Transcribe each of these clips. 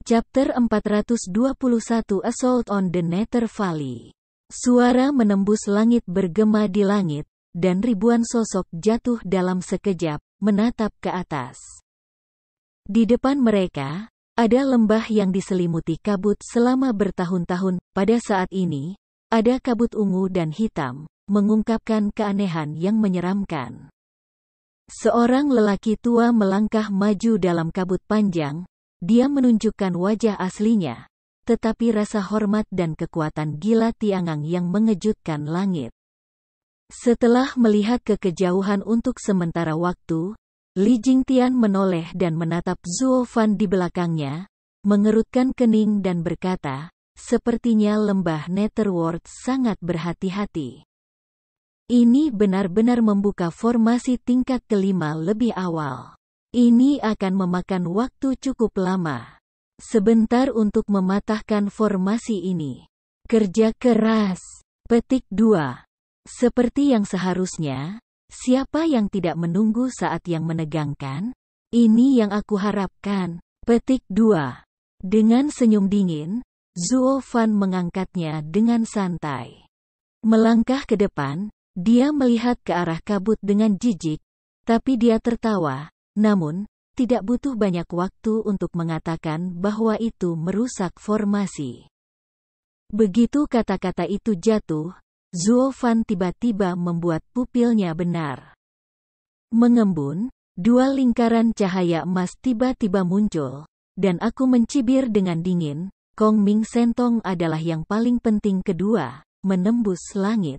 Chapter 421 Assault on the Nether Valley. Suara menembus langit bergema di langit, dan ribuan sosok jatuh dalam sekejap, menatap ke atas. Di depan mereka, ada lembah yang diselimuti kabut selama bertahun-tahun. Pada saat ini, ada kabut ungu dan hitam, mengungkapkan keanehan yang menyeramkan. Seorang lelaki tua melangkah maju dalam kabut panjang. Dia menunjukkan wajah aslinya, tetapi rasa hormat dan kekuatan gila Tiangang yang mengejutkan langit. Setelah melihat ke kejauhan untuk sementara waktu, Li Jingtian menoleh dan menatap Zuo Fan di belakangnya, mengerutkan kening dan berkata, sepertinya lembah Netherworld sangat berhati-hati. Ini benar-benar membuka formasi tingkat kelima lebih awal. Ini akan memakan waktu cukup lama. Sebentar untuk mematahkan formasi ini. Kerja keras. Petik 2. Seperti yang seharusnya, siapa yang tidak menunggu saat yang menegangkan? Ini yang aku harapkan. Petik 2. Dengan senyum dingin, Zuo Fan mengangkatnya dengan santai. Melangkah ke depan, dia melihat ke arah kabut dengan jijik, tapi dia tertawa. Namun, tidak butuh banyak waktu untuk mengatakan bahwa itu merusak formasi. Begitu kata-kata itu jatuh, Zuo Fan tiba-tiba membuat pupilnya benar mengembun, dua lingkaran cahaya emas tiba-tiba muncul, dan aku mencibir dengan dingin. Kong Ming Sentong adalah yang paling penting kedua, menembus langit.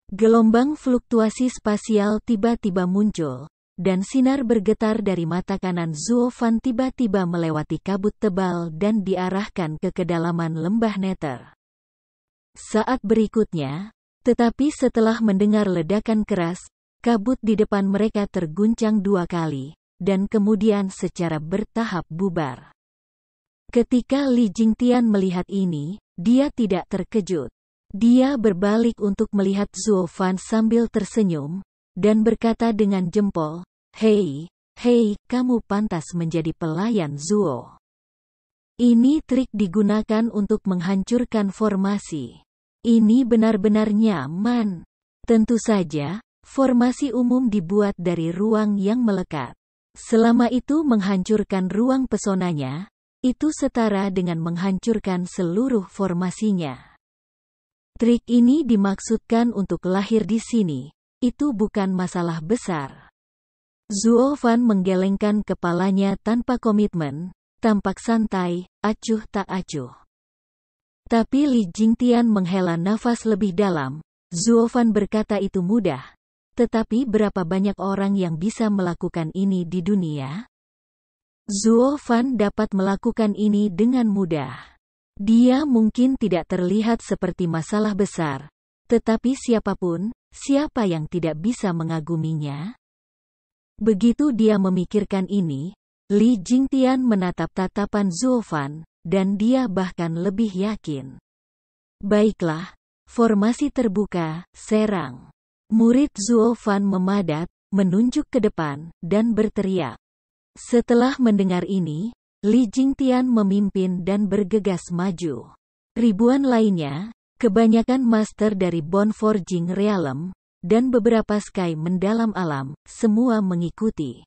Gelombang fluktuasi spasial tiba-tiba muncul. Dan sinar bergetar dari mata kanan Zuo Fan tiba-tiba melewati kabut tebal dan diarahkan ke kedalaman lembah Nether. Saat berikutnya, tetapi setelah mendengar ledakan keras, kabut di depan mereka terguncang dua kali, dan kemudian secara bertahap bubar. Ketika Li Jingtian melihat ini, dia tidak terkejut. Dia berbalik untuk melihat Zuo Fan sambil tersenyum, dan berkata dengan jempol, Hei, kamu pantas menjadi pelayan Zuo. Ini trik digunakan untuk menghancurkan formasi. Ini benar-benar nyaman. Tentu saja, formasi umum dibuat dari ruang yang melekat. Selama itu menghancurkan ruang pesonanya, itu setara dengan menghancurkan seluruh formasinya. Trik ini dimaksudkan untuk lahir di sini. Itu bukan masalah besar. Zuo Fan menggelengkan kepalanya tanpa komitmen, tampak santai, acuh tak acuh. Tapi Li Jingtian menghela nafas lebih dalam. Zuo Fan berkata itu mudah. Tetapi berapa banyak orang yang bisa melakukan ini di dunia? Zuo Fan dapat melakukan ini dengan mudah. Dia mungkin tidak terlihat seperti masalah besar, tetapi siapa yang tidak bisa mengaguminya? Begitu dia memikirkan ini, Li Jingtian menatap tatapan Zuo Fan, dan dia bahkan lebih yakin. Baiklah, formasi terbuka, serang. Murid Zuo Fan memadat, menunjuk ke depan, dan berteriak. Setelah mendengar ini, Li Jingtian memimpin dan bergegas maju. Ribuan lainnya, kebanyakan master dari Bone Forging Realm, dan beberapa Sky mendalam alam, semua mengikuti.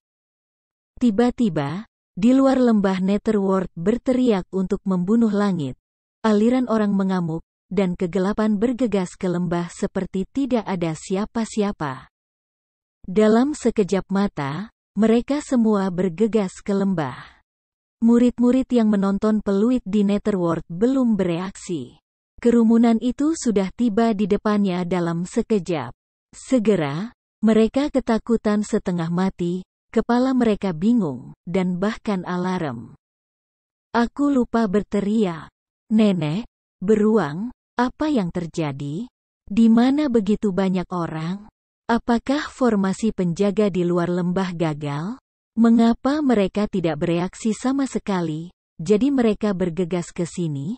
Tiba-tiba, di luar lembah Netherworld berteriak untuk membunuh langit. Aliran orang mengamuk, dan kegelapan bergegas ke lembah seperti tidak ada siapa-siapa. Dalam sekejap mata, mereka semua bergegas ke lembah. Murid-murid yang menonton peluit di Netherworld belum bereaksi. Kerumunan itu sudah tiba di depannya dalam sekejap. Segera, mereka ketakutan setengah mati, kepala mereka bingung, dan bahkan alarm. Aku lupa berteriak. Nenek, beruang, apa yang terjadi? Di mana begitu banyak orang? Apakah formasi penjaga di luar lembah gagal? Mengapa mereka tidak bereaksi sama sekali, jadi mereka bergegas ke sini?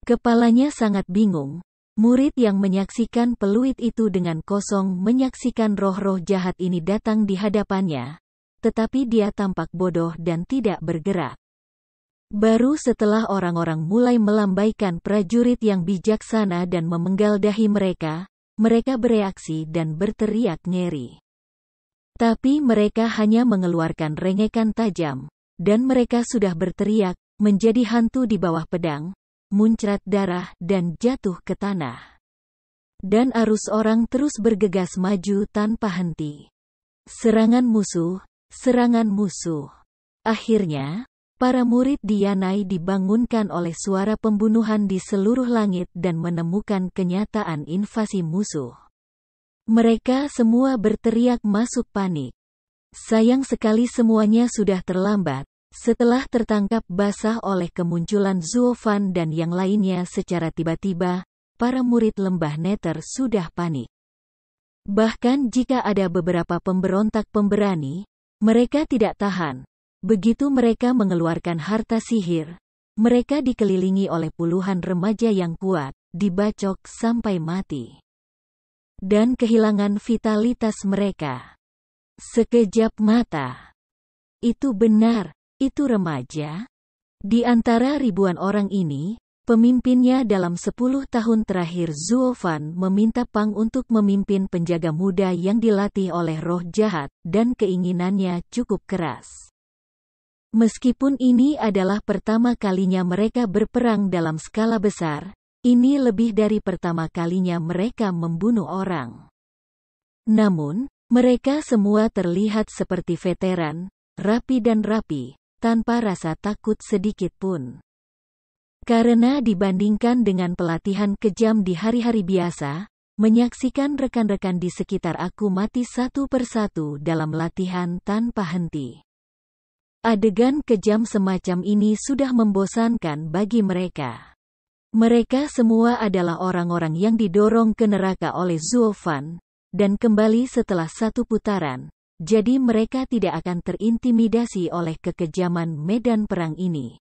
Kepalanya sangat bingung. Murid yang menyaksikan peluit itu dengan kosong menyaksikan roh-roh jahat ini datang di hadapannya, tetapi dia tampak bodoh dan tidak bergerak. Baru setelah orang-orang mulai melambaikan prajurit yang bijaksana dan memenggal dahi mereka bereaksi dan berteriak ngeri. Tapi mereka hanya mengeluarkan rengekan tajam, dan mereka sudah berteriak, menjadi hantu di bawah pedang, muncrat darah dan jatuh ke tanah. Dan arus orang terus bergegas maju tanpa henti. Serangan musuh, serangan musuh. Akhirnya, para murid Yanai dibangunkan oleh suara pembunuhan di seluruh langit dan menemukan kenyataan invasi musuh. Mereka semua berteriak masuk panik. Sayang sekali semuanya sudah terlambat. Setelah tertangkap basah oleh kemunculan Zuo Fan dan yang lainnya secara tiba-tiba, para murid lembah Nether sudah panik. Bahkan jika ada beberapa pemberontak pemberani, mereka tidak tahan. Begitu mereka mengeluarkan harta sihir, mereka dikelilingi oleh puluhan remaja yang kuat, dibacok sampai mati. Dan kehilangan vitalitas mereka. Sekejap mata. Itu benar. Itu remaja? Di antara ribuan orang ini, pemimpinnya dalam 10 tahun terakhir Zuo Fan meminta Pang untuk memimpin penjaga muda yang dilatih oleh roh jahat, dan keinginannya cukup keras. Meskipun ini adalah pertama kalinya mereka berperang dalam skala besar, ini lebih dari pertama kalinya mereka membunuh orang. Namun, mereka semua terlihat seperti veteran, rapi dan rapi, tanpa rasa takut sedikit pun. Karena dibandingkan dengan pelatihan kejam di hari-hari biasa, menyaksikan rekan-rekan di sekitar aku mati satu persatu dalam latihan tanpa henti. Adegan kejam semacam ini sudah membosankan bagi mereka. Mereka semua adalah orang-orang yang didorong ke neraka oleh Zuo Fan, dan kembali setelah satu putaran. Jadi mereka tidak akan terintimidasi oleh kekejaman medan perang ini.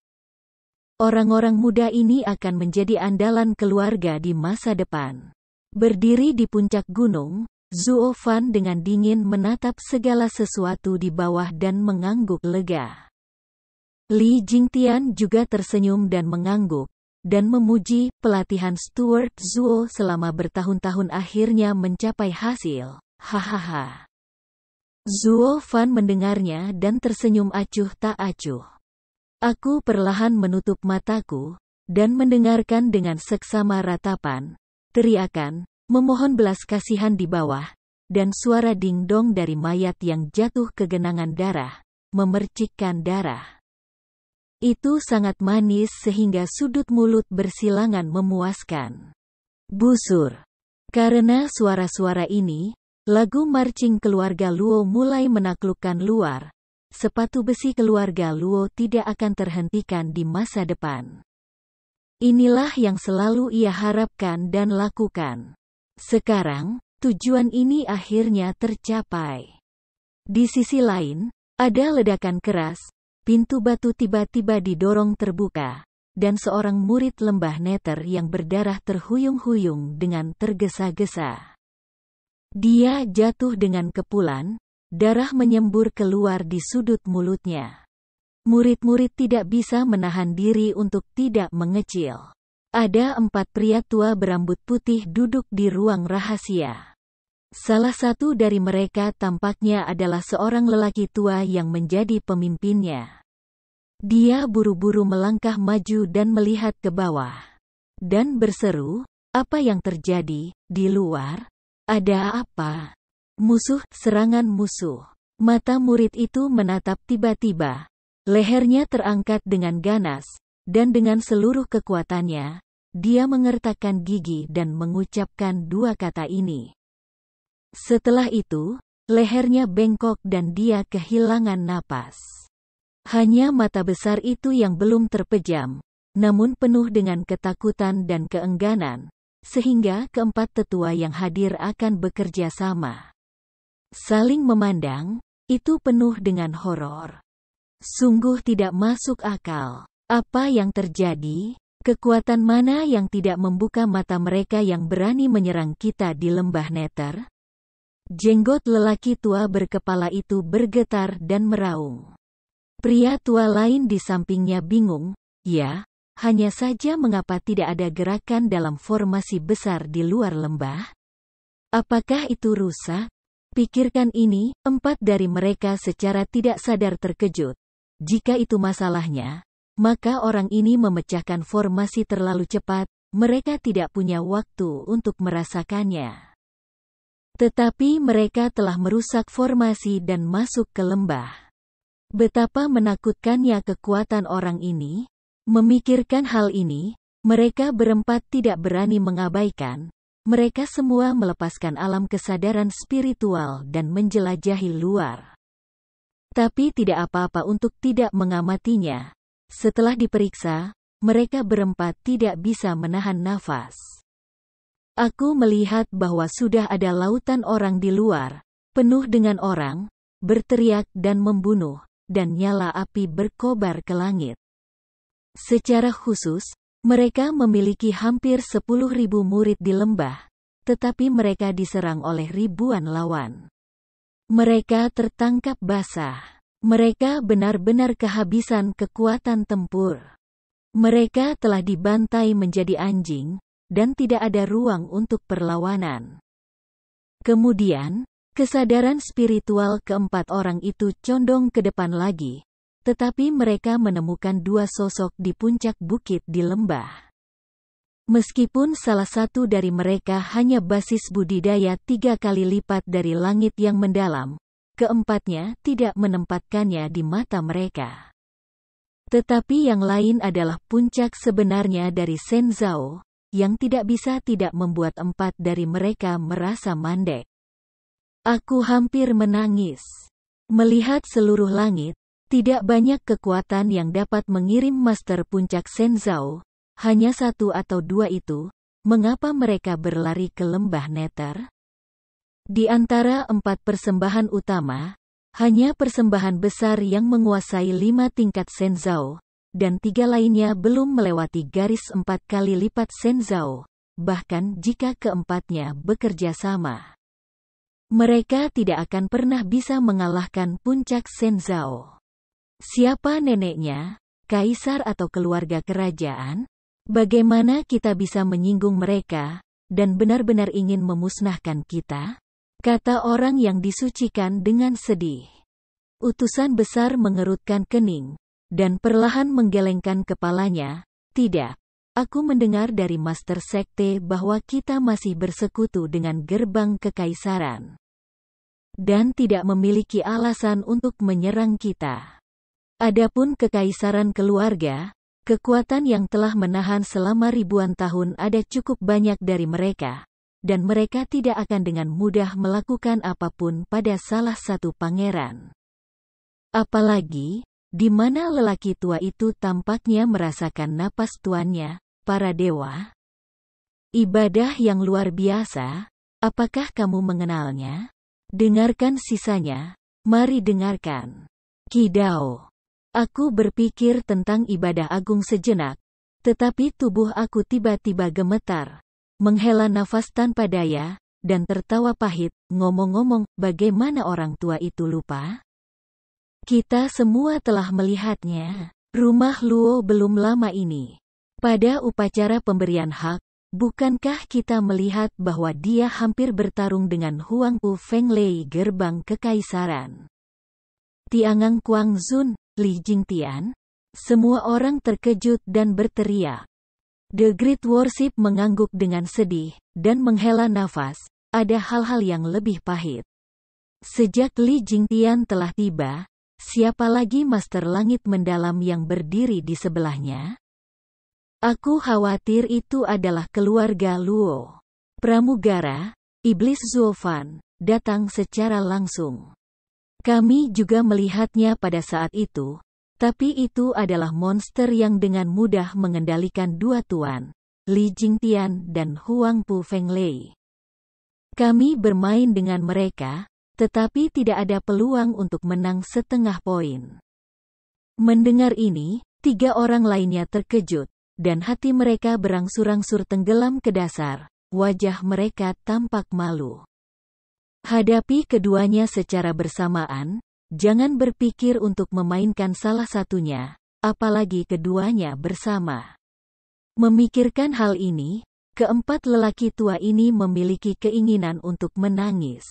Orang-orang muda ini akan menjadi andalan keluarga di masa depan. Berdiri di puncak gunung, Zuo Fan dengan dingin menatap segala sesuatu di bawah dan mengangguk lega. Li Jingtian juga tersenyum dan mengangguk, dan memuji pelatihan Stuart Zuo selama bertahun-tahun akhirnya mencapai hasil. Hahaha. Zuo Fan mendengarnya dan tersenyum acuh tak acuh. Aku perlahan menutup mataku, dan mendengarkan dengan seksama ratapan, teriakan, memohon belas kasihan di bawah, dan suara ding-dong dari mayat yang jatuh ke genangan darah, memercikkan darah. Itu sangat manis sehingga sudut mulut bersilangan memuaskan. Busur. Karena suara-suara ini, lagu marching keluarga Luo mulai menaklukkan luar. Sepatu besi keluarga Luo tidak akan terhentikan di masa depan. Inilah yang selalu ia harapkan dan lakukan. Sekarang, tujuan ini akhirnya tercapai. Di sisi lain, ada ledakan keras, pintu batu tiba-tiba didorong terbuka, dan seorang murid lembah Nether yang berdarah terhuyung-huyung dengan tergesa-gesa. Dia jatuh dengan kepulan, darah menyembur keluar di sudut mulutnya. Murid-murid tidak bisa menahan diri untuk tidak mengecil. Ada 4 pria tua berambut putih duduk di ruang rahasia. Salah satu dari mereka tampaknya adalah seorang lelaki tua yang menjadi pemimpinnya. Dia buru-buru melangkah maju dan melihat ke bawah. Dan berseru, "Apa yang terjadi di luar? Ada apa?" Musuh, serangan musuh. Mata murid itu menatap tiba-tiba. Lehernya terangkat dengan ganas, dan dengan seluruh kekuatannya, dia mengertakkan gigi dan mengucapkan 2 kata ini. Setelah itu, lehernya bengkok dan dia kehilangan napas. Hanya mata besar itu yang belum terpejam, namun penuh dengan ketakutan dan keengganan, sehingga keempat tetua yang hadir akan bekerja sama. Saling memandang, itu penuh dengan horor. Sungguh tidak masuk akal. Apa yang terjadi? Kekuatan mana yang tidak membuka mata mereka yang berani menyerang kita di lembah Nether? Jenggot lelaki tua berkepala itu bergetar dan meraung. Pria tua lain di sampingnya bingung, ya, hanya saja mengapa tidak ada gerakan dalam formasi besar di luar lembah? Apakah itu rusak? Pikirkan ini, 4 dari mereka secara tidak sadar terkejut. Jika itu masalahnya, maka orang ini memecahkan formasi terlalu cepat, mereka tidak punya waktu untuk merasakannya. Tetapi mereka telah merusak formasi dan masuk ke lembah. Betapa menakutkannya kekuatan orang ini. Memikirkan hal ini, mereka berempat tidak berani mengabaikan. Mereka semua melepaskan alam kesadaran spiritual dan menjelajahi luar. Tapi tidak apa-apa untuk tidak mengamatinya. Setelah diperiksa, mereka berempat tidak bisa menahan nafas. Aku melihat bahwa sudah ada lautan orang di luar, penuh dengan orang, berteriak dan membunuh, dan nyala api berkobar ke langit. Secara khusus, mereka memiliki hampir 10.000 murid di lembah, tetapi mereka diserang oleh ribuan lawan. Mereka tertangkap basah. Mereka benar-benar kehabisan kekuatan tempur. Mereka telah dibantai menjadi anjing, dan tidak ada ruang untuk perlawanan. Kemudian, kesadaran spiritual keempat orang itu condong ke depan lagi, tetapi mereka menemukan 2 sosok di puncak bukit di lembah. Meskipun salah satu dari mereka hanya basis budidaya 3 kali lipat dari langit yang mendalam, keempatnya tidak menempatkannya di mata mereka. Tetapi yang lain adalah puncak sebenarnya dari Shenzhou, yang tidak bisa tidak membuat 4 dari mereka merasa mandek. Aku hampir menangis. Melihat seluruh langit, tidak banyak kekuatan yang dapat mengirim master puncak Shenzhou, hanya 1 atau 2 itu. Mengapa mereka berlari ke lembah Nether? Di antara 4 persembahan utama, hanya persembahan besar yang menguasai 5 tingkat Shenzhou, dan 3 lainnya belum melewati garis 4 kali lipat Shenzhou, bahkan jika keempatnya bekerja sama. Mereka tidak akan pernah bisa mengalahkan puncak Shenzhou. Siapa neneknya, kaisar atau keluarga kerajaan? Bagaimana kita bisa menyinggung mereka, dan benar-benar ingin memusnahkan kita? Kata orang yang disucikan dengan sedih. Utusan besar mengerutkan kening, dan perlahan menggelengkan kepalanya. Tidak. Aku mendengar dari Master Sekte bahwa kita masih bersekutu dengan gerbang kekaisaran. Dan tidak memiliki alasan untuk menyerang kita. Adapun kekaisaran keluarga, kekuatan yang telah menahan selama ribuan tahun ada cukup banyak dari mereka, dan mereka tidak akan dengan mudah melakukan apapun pada salah satu pangeran. Apalagi, di mana lelaki tua itu tampaknya merasakan napas tuannya, para dewa. Ibadah yang luar biasa, apakah kamu mengenalnya? Dengarkan sisanya, mari dengarkan. Kidao. Aku berpikir tentang ibadah agung sejenak, tetapi tubuh aku tiba-tiba gemetar, menghela nafas tanpa daya, dan tertawa pahit. Ngomong-ngomong, bagaimana orang tua itu lupa? Kita semua telah melihatnya. Rumah Luo belum lama ini. Pada upacara pemberian hak, bukankah kita melihat bahwa dia hampir bertarung dengan Huangpu Fenglei gerbang kekaisaran? Tiangang Kuangzun, Li Jingtian? Semua orang terkejut dan berteriak. The Great Worship mengangguk dengan sedih, dan menghela nafas. Ada hal-hal yang lebih pahit. Sejak Li Jingtian telah tiba, siapa lagi Master Langit Mendalam yang berdiri di sebelahnya? Aku khawatir itu adalah keluarga Luo. Pramugara, Iblis Zuofan, datang secara langsung. Kami juga melihatnya pada saat itu, tapi itu adalah monster yang dengan mudah mengendalikan 2 tuan, Li Jingtian dan Huangpu Fenglei. Kami bermain dengan mereka, tetapi tidak ada peluang untuk menang setengah poin. Mendengar ini, 3 orang lainnya terkejut, dan hati mereka berangsur-angsur tenggelam ke dasar, wajah mereka tampak malu. Hadapi keduanya secara bersamaan, Jangan berpikir untuk memainkan salah satunya, apalagi keduanya bersama. Memikirkan hal ini, keempat lelaki tua ini memiliki keinginan untuk menangis.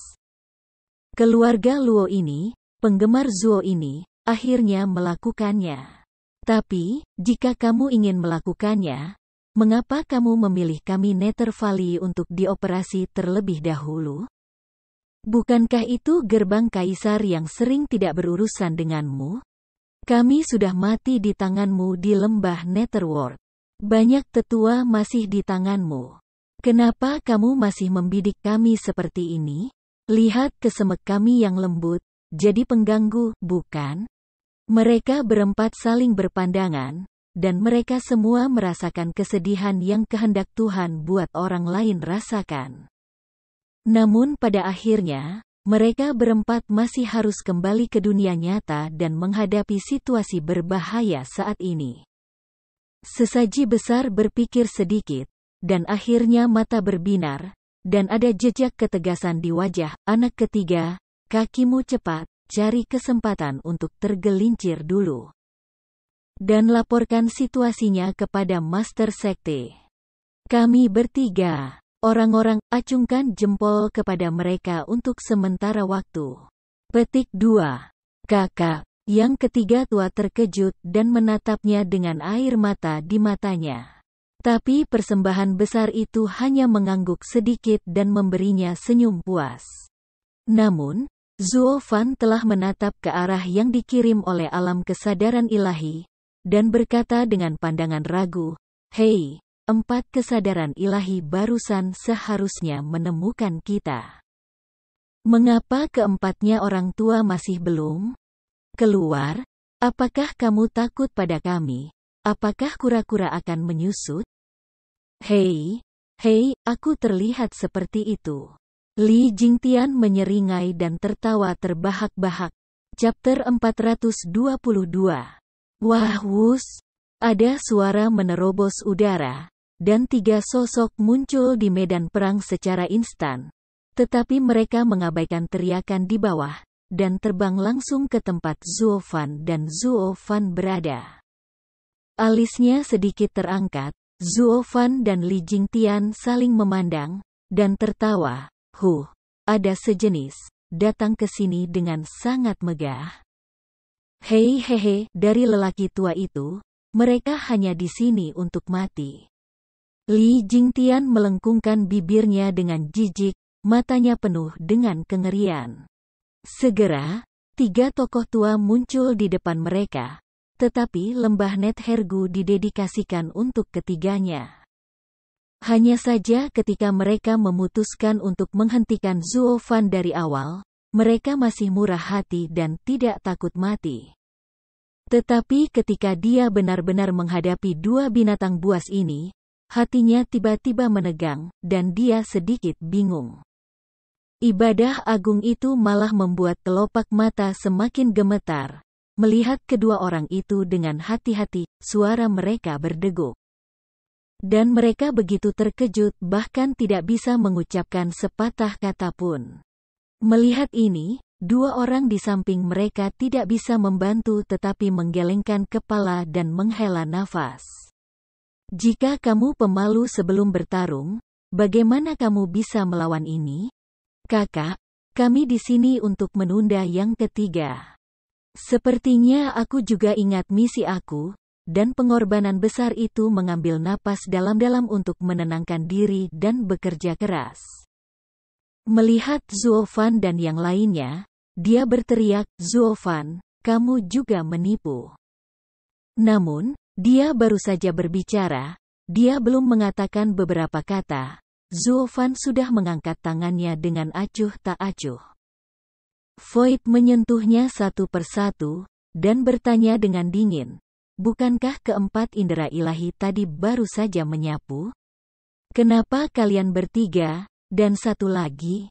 Keluarga Luo ini, penggemar Zuo ini, akhirnya melakukannya. Tapi, jika kamu ingin melakukannya, mengapa kamu memilih kami Nether Valley untuk dioperasi terlebih dahulu? Bukankah itu gerbang kaisar yang sering tidak berurusan denganmu? Kami sudah mati di tanganmu di lembah Netherworld. Banyak tetua masih di tanganmu. Kenapa kamu masih membidik kami seperti ini? Lihat kesemek kami yang lembut, jadi pengganggu, bukan? Mereka berempat saling berpandangan, dan mereka semua merasakan kesedihan yang kehendak Tuhan buat orang lain rasakan. Namun pada akhirnya, mereka berempat masih harus kembali ke dunia nyata dan menghadapi situasi berbahaya saat ini. Sesaji besar berpikir sedikit, dan akhirnya mata berbinar, dan ada jejak ketegasan di wajah anak ketiga. Kakimu cepat, cari kesempatan untuk tergelincir dulu. Dan laporkan situasinya kepada Master Sekte. Kami bertiga. Orang-orang, acungkan jempol kepada mereka untuk sementara waktu. Petik 2. Kakak, yang ketiga tua terkejut dan menatapnya dengan air mata di matanya. Tapi persembahan besar itu hanya mengangguk sedikit dan memberinya senyum puas. Namun, Zuo Fan telah menatap ke arah yang dikirim oleh alam kesadaran ilahi, dan berkata dengan pandangan ragu, "Hei, 4 kesadaran ilahi barusan seharusnya menemukan kita. Mengapa keempatnya orang tua masih belum keluar? Apakah kamu takut pada kami? Apakah kura-kura akan menyusut?" Hei, aku terlihat seperti itu. Li Jingtian menyeringai dan tertawa terbahak-bahak. Chapter 422. Wah wus, ada suara menerobos udara. Dan 3 sosok muncul di medan perang secara instan. Tetapi mereka mengabaikan teriakan di bawah, dan terbang langsung ke tempat Zuo Fan dan Zuo Fan berada. Alisnya sedikit terangkat, Zuo Fan dan Li Jingtian saling memandang, dan tertawa. Ada sejenis, datang ke sini dengan sangat megah. Hehehe, dari lelaki tua itu, mereka hanya di sini untuk mati. Li Jingtian melengkungkan bibirnya dengan jijik, matanya penuh dengan kengerian. Segera, 3 tokoh tua muncul di depan mereka, tetapi lembah Nethergu didedikasikan untuk ketiganya. Hanya saja ketika mereka memutuskan untuk menghentikan Zuo Fan dari awal, mereka masih murah hati dan tidak takut mati. Tetapi ketika dia benar-benar menghadapi 2 binatang buas ini, hatinya tiba-tiba menegang, dan dia sedikit bingung. Ibadah agung itu malah membuat kelopak mata semakin gemetar. Melihat kedua orang itu dengan hati-hati, suara mereka berdegup. Dan mereka begitu terkejut bahkan tidak bisa mengucapkan sepatah kata pun. Melihat ini, 2 orang di samping mereka tidak bisa membantu tetapi menggelengkan kepala dan menghela nafas. Jika kamu pemalu sebelum bertarung, bagaimana kamu bisa melawan ini? Kakak, kami di sini untuk menunda yang ketiga. Sepertinya aku juga ingat misi aku, dan pengorbanan besar itu mengambil napas dalam-dalam untuk menenangkan diri dan bekerja keras. Melihat Zuo Fan dan yang lainnya, dia berteriak, "Zuo Fan, kamu juga menipu." Namun, dia baru saja berbicara, dia belum mengatakan beberapa kata, Zuo Fan sudah mengangkat tangannya dengan acuh tak acuh. Void menyentuhnya satu persatu, dan bertanya dengan dingin, "Bukankah keempat indera ilahi tadi baru saja menyapu? Kenapa kalian bertiga, dan satu lagi?"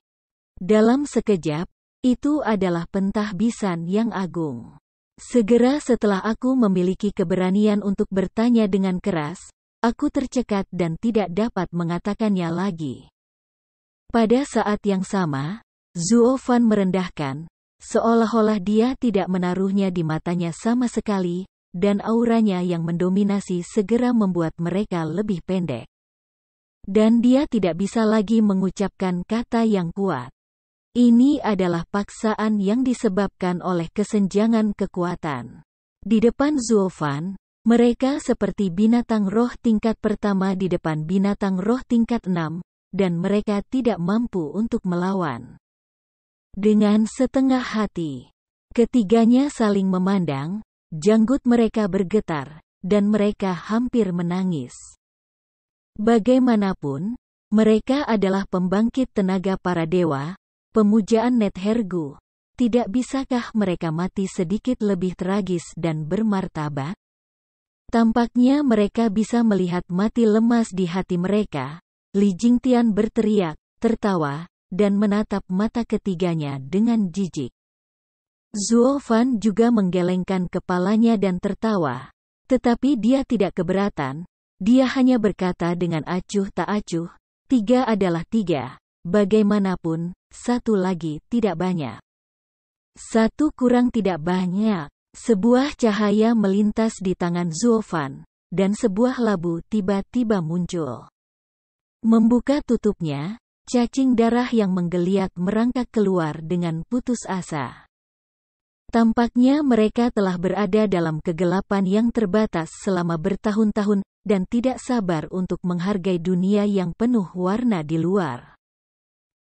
Dalam sekejap, itu adalah pentahbisan yang agung. Segera setelah aku memiliki keberanian untuk bertanya dengan keras, aku tercekat dan tidak dapat mengatakannya lagi. Pada saat yang sama, Zuo Fan merendahkan, seolah-olah dia tidak menaruhnya di matanya sama sekali, dan auranya yang mendominasi segera membuat mereka lebih pendek. Dan dia tidak bisa lagi mengucapkan kata yang kuat. Ini adalah paksaan yang disebabkan oleh kesenjangan kekuatan. Di depan Zuofan, mereka seperti binatang roh tingkat pertama di depan binatang roh tingkat 6, dan mereka tidak mampu untuk melawan. Dengan setengah hati, ketiganya saling memandang, janggut mereka bergetar, dan mereka hampir menangis. Bagaimanapun, mereka adalah pembangkit tenaga para dewa, pemujaan Nethergu. Tidak bisakah mereka mati sedikit lebih tragis dan bermartabat? Tampaknya mereka bisa melihat mati lemas di hati mereka. Li Jingtian berteriak, tertawa, dan menatap mata ketiganya dengan jijik. Zuofan juga menggelengkan kepalanya dan tertawa. Tetapi dia tidak keberatan. Dia hanya berkata dengan acuh tak acuh, 3 adalah 3. Bagaimanapun, 1 lagi tidak banyak. 1 kurang tidak banyak. Sebuah cahaya melintas di tangan Zuofan, dan sebuah labu tiba-tiba muncul. Membuka tutupnya, cacing darah yang menggeliat merangkak keluar dengan putus asa. Tampaknya mereka telah berada dalam kegelapan yang terbatas selama bertahun-tahun, dan tidak sabar untuk menghargai dunia yang penuh warna di luar.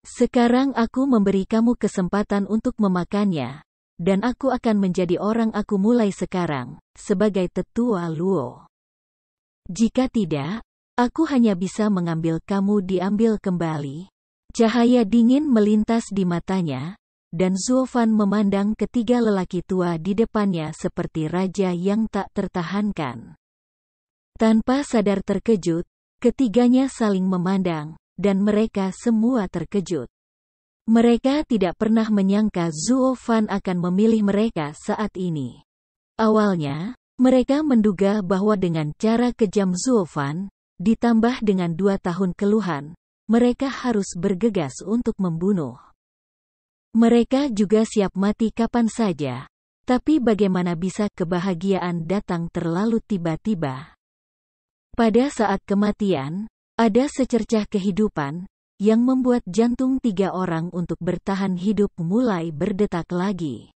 Sekarang aku memberi kamu kesempatan untuk memakannya, dan aku akan menjadi orang aku mulai sekarang, sebagai tetua Luo. Jika tidak, aku hanya bisa mengambil kamu diambil kembali. Cahaya dingin melintas di matanya, dan Zuofan memandang ketiga lelaki tua di depannya seperti raja yang tak tertahankan. Tanpa sadar terkejut, ketiganya saling memandang, dan mereka semua terkejut. Mereka tidak pernah menyangka Zuofan akan memilih mereka saat ini. Awalnya, mereka menduga bahwa dengan cara kejam Zuofan, ditambah dengan 2 tahun keluhan, mereka harus bergegas untuk membunuh. Mereka juga siap mati kapan saja. Tapi bagaimana bisa kebahagiaan datang terlalu tiba-tiba? Pada saat kematian, ada secercah kehidupan, yang membuat jantung 3 orang untuk bertahan hidup mulai berdetak lagi.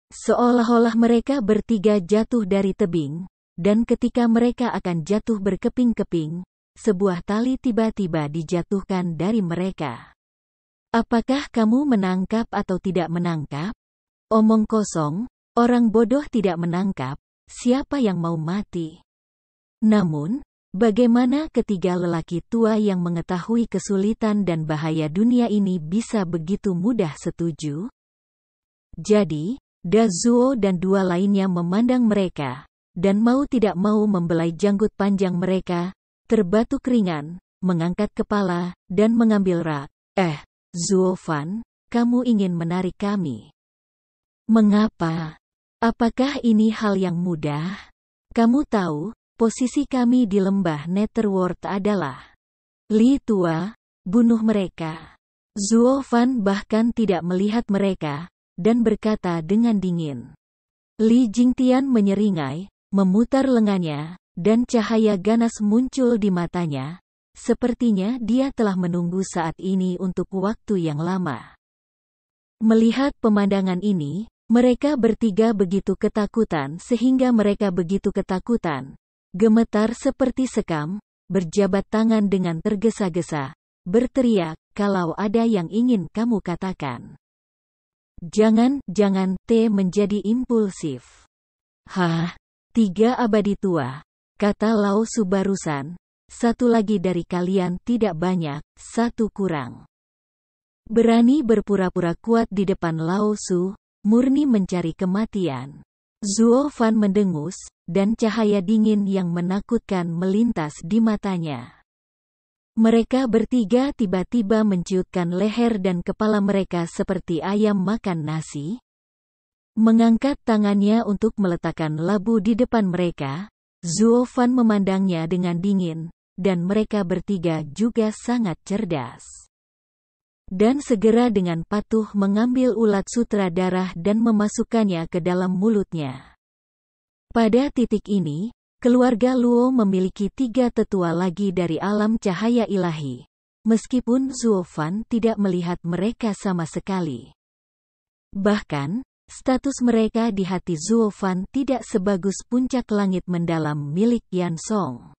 Seolah-olah mereka bertiga jatuh dari tebing, dan ketika mereka akan jatuh berkeping-keping, sebuah tali tiba-tiba dijatuhkan dari mereka. Apakah kamu menangkap atau tidak menangkap? Omong kosong, orang bodoh tidak menangkap, siapa yang mau mati? Namun, bagaimana ketiga lelaki tua yang mengetahui kesulitan dan bahaya dunia ini bisa begitu mudah setuju? Jadi, Da Zuo dan 2 lainnya memandang mereka, dan mau tidak mau membelai janggut panjang mereka, terbatuk ringan, mengangkat kepala, dan mengambil rak. Zuofan, kamu ingin menarik kami. Mengapa? Apakah ini hal yang mudah? Kamu tahu, posisi kami di lembah Netherworld adalah Li tua, bunuh mereka. Zuofan bahkan tidak melihat mereka, dan berkata dengan dingin. Li Jingtian menyeringai, memutar lengannya, dan cahaya ganas muncul di matanya. Sepertinya dia telah menunggu saat ini untuk waktu yang lama. Melihat pemandangan ini, mereka bertiga begitu ketakutan sehingga mereka begitu ketakutan. Gemetar seperti sekam, berjabat tangan dengan tergesa-gesa, berteriak, kalau ada yang ingin kamu katakan. Jangan menjadi impulsif. 3 abadi tua, kata Lao Su barusan, 1 lagi dari kalian tidak banyak, 1 kurang. Berani berpura-pura kuat di depan Lao Su, murni mencari kematian. Zuofan mendengus, dan cahaya dingin yang menakutkan melintas di matanya. Mereka bertiga tiba-tiba menciutkan leher dan kepala mereka seperti ayam makan nasi. Mengangkat tangannya untuk meletakkan labu di depan mereka, Zuofan memandangnya dengan dingin, dan mereka bertiga juga sangat cerdas. dan segera dengan patuh mengambil ulat sutra darah dan memasukkannya ke dalam mulutnya. Pada titik ini, keluarga Luo memiliki 3 tetua lagi dari alam cahaya ilahi, meskipun Zuo Fan tidak melihat mereka sama sekali. Bahkan, status mereka di hati Zuo Fan tidak sebagus puncak langit mendalam milik Yan Song.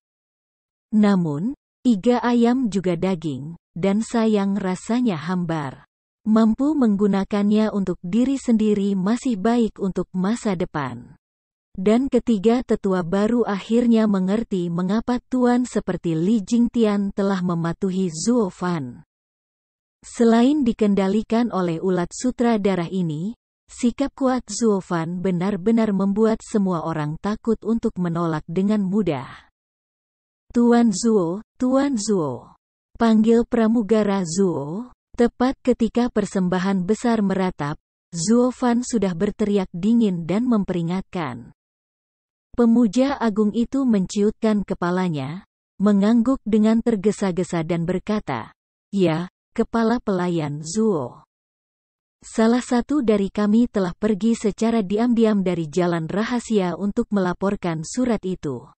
Namun, iga ayam juga daging, dan sayang rasanya hambar. Mampu menggunakannya untuk diri sendiri masih baik untuk masa depan. Dan ketiga tetua baru akhirnya mengerti mengapa tuan seperti Li Jingtian telah mematuhi Zuo Fan. Selain dikendalikan oleh ulat sutra darah ini, sikap kuat Zuo Fan benar-benar membuat semua orang takut untuk menolak dengan mudah. Tuan Zuo, Tuan Zuo. Panggil pramugara Zuo. Tepat ketika persembahan besar meratap, Zuo Fan sudah berteriak dingin dan memperingatkan. Pemuja agung itu menciutkan kepalanya, mengangguk dengan tergesa-gesa dan berkata, "Ya, kepala pelayan Zuo. Salah satu dari kami telah pergi secara diam-diam dari jalan rahasia untuk melaporkan surat itu.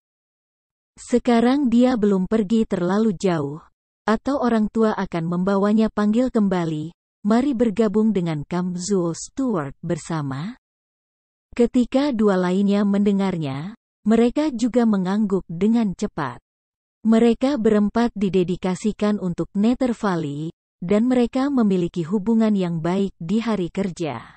Sekarang dia belum pergi terlalu jauh, atau orang tua akan membawanya panggil kembali, mari bergabung dengan Kam Zuo Steward bersama." Ketika dua lainnya mendengarnya, mereka juga mengangguk dengan cepat. Mereka berempat didedikasikan untuk Nether Valley, dan mereka memiliki hubungan yang baik di hari kerja.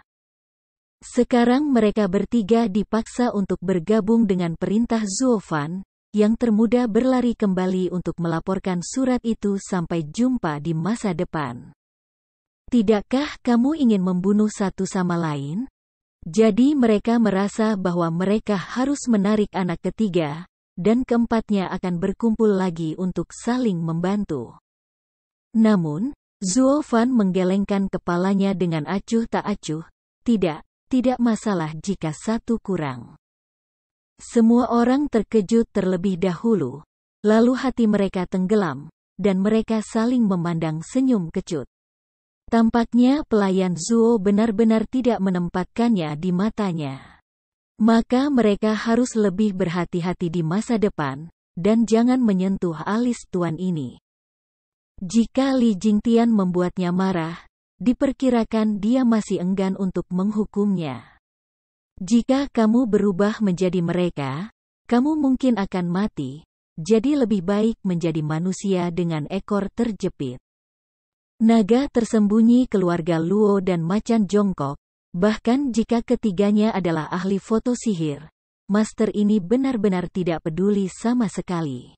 Sekarang mereka bertiga dipaksa untuk bergabung dengan perintah Zuo Fan, yang termuda berlari kembali untuk melaporkan surat itu sampai jumpa di masa depan. Tidakkah kamu ingin membunuh satu sama lain? Jadi mereka merasa bahwa mereka harus menarik anak ketiga, dan keempatnya akan berkumpul lagi untuk saling membantu. Namun, Zuo Fan menggelengkan kepalanya dengan acuh tak acuh, tidak masalah jika satu kurang. Semua orang terkejut terlebih dahulu, lalu hati mereka tenggelam, dan mereka saling memandang senyum kecut. Tampaknya pelayan Zuo benar-benar tidak menempatkannya di matanya. Maka mereka harus lebih berhati-hati di masa depan, dan jangan menyentuh alis tuan ini. Jika Li Jingtian membuatnya marah, diperkirakan dia masih enggan untuk menghukumnya. Jika kamu berubah menjadi mereka, kamu mungkin akan mati, jadi lebih baik menjadi manusia dengan ekor terjepit. Naga tersembunyi keluarga Luo dan macan jongkok, bahkan jika ketiganya adalah ahli foto sihir, master ini benar-benar tidak peduli sama sekali.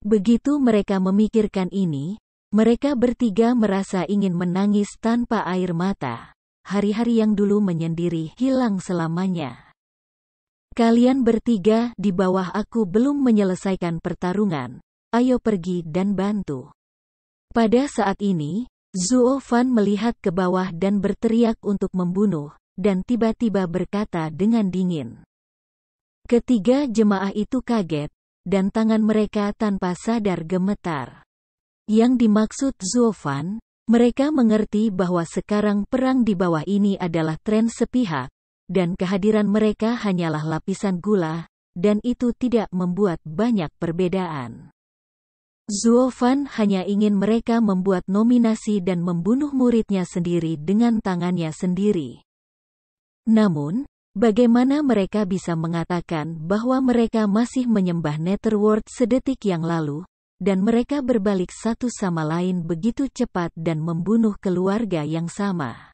Begitu mereka memikirkan ini, mereka bertiga merasa ingin menangis tanpa air mata. Hari-hari yang dulu menyendiri hilang selamanya. Kalian bertiga di bawah aku belum menyelesaikan pertarungan, ayo pergi dan bantu. Pada saat ini, Zuo Fan melihat ke bawah dan berteriak untuk membunuh, dan tiba-tiba berkata dengan dingin. Ketiga jemaah itu kaget, dan tangan mereka tanpa sadar gemetar. Yang dimaksud Zuo Fan, mereka mengerti bahwa sekarang perang di bawah ini adalah tren sepihak, dan kehadiran mereka hanyalah lapisan gula, dan itu tidak membuat banyak perbedaan. Zuo Fan hanya ingin mereka membuat nominasi dan membunuh muridnya sendiri dengan tangannya sendiri. Namun, bagaimana mereka bisa mengatakan bahwa mereka masih menyembah Netherworld sedetik yang lalu, dan mereka berbalik satu sama lain begitu cepat dan membunuh keluarga yang sama?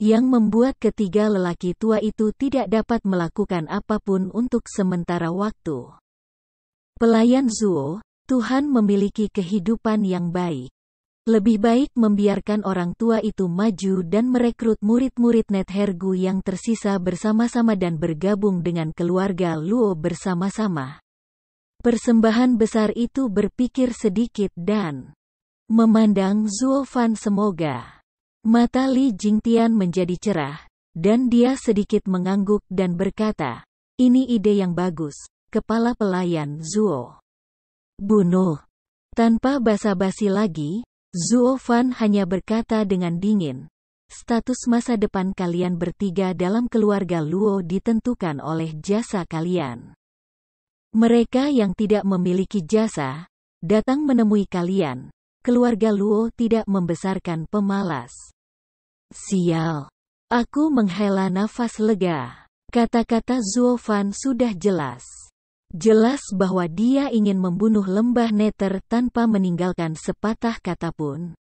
Yang membuat ketiga lelaki tua itu tidak dapat melakukan apapun untuk sementara waktu. Pelayan Zuo, Tuhan memiliki kehidupan yang baik. Lebih baik membiarkan orang tua itu maju dan merekrut murid-murid Nethergu yang tersisa bersama-sama dan bergabung dengan keluarga Luo bersama-sama. Persembahan besar itu berpikir sedikit dan memandang Zuo Fan. Semoga mata Li Jingtian menjadi cerah, dan dia sedikit mengangguk dan berkata, ini ide yang bagus, kepala pelayan Zuo. Bunuh. Tanpa basa-basi lagi, Zuo Fan hanya berkata dengan dingin, status masa depan kalian bertiga dalam keluarga Luo ditentukan oleh jasa kalian. Mereka yang tidak memiliki jasa, datang menemui kalian. Keluarga Luo tidak membesarkan pemalas. Sial. Aku menghela nafas lega. Kata-kata Zuo Fan sudah jelas. Jelas bahwa dia ingin membunuh lembah Nether tanpa meninggalkan sepatah kata pun.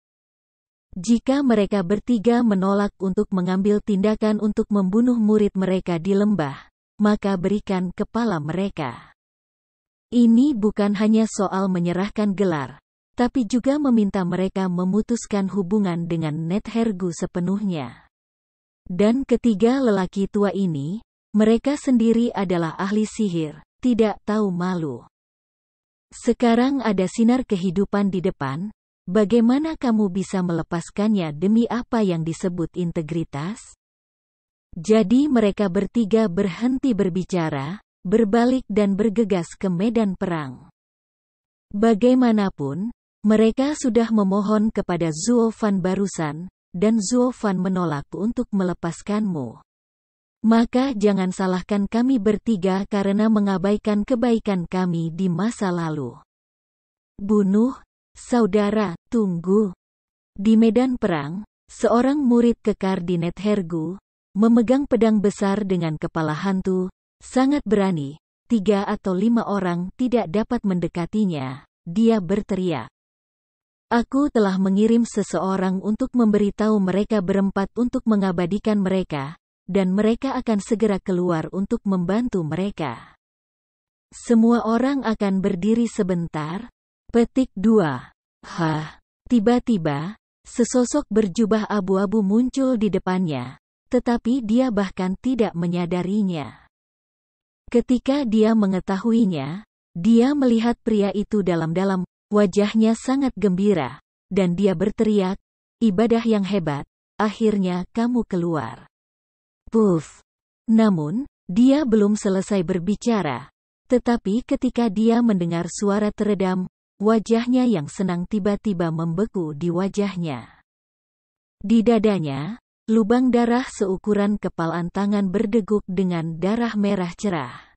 Jika mereka bertiga menolak untuk mengambil tindakan untuk membunuh murid mereka di lembah, maka berikan kepala mereka. Ini bukan hanya soal menyerahkan gelar, tapi juga meminta mereka memutuskan hubungan dengan Nethergu sepenuhnya. Dan ketiga lelaki tua ini, mereka sendiri adalah ahli sihir, tidak tahu malu. Sekarang ada sinar kehidupan di depan, bagaimana kamu bisa melepaskannya demi apa yang disebut integritas? Jadi mereka bertiga berhenti berbicara, berbalik dan bergegas ke medan perang. Bagaimanapun, mereka sudah memohon kepada Zuo Fan barusan, dan Zuo Fan menolak untuk melepaskanmu. Maka jangan salahkan kami bertiga karena mengabaikan kebaikan kami di masa lalu. Bunuh, saudara, tunggu. Di medan perang, seorang murid kekar di Nethergu, memegang pedang besar dengan kepala hantu, sangat berani, 3 atau 5 orang tidak dapat mendekatinya, dia berteriak. Aku telah mengirim seseorang untuk memberitahu mereka berempat untuk mengabadikan mereka, dan mereka akan segera keluar untuk membantu mereka. Semua orang akan berdiri sebentar. Petik 2. Hah. Tiba-tiba, sesosok berjubah abu-abu muncul di depannya, tetapi dia bahkan tidak menyadarinya. Ketika dia mengetahuinya, dia melihat pria itu dalam-dalam, wajahnya sangat gembira, dan dia berteriak, ibadah yang hebat, akhirnya kamu keluar. Puff. Namun, dia belum selesai berbicara. Tetapi ketika dia mendengar suara teredam, wajahnya yang senang tiba-tiba membeku di wajahnya. Di dadanya, lubang darah seukuran kepalan tangan berdegup dengan darah merah cerah.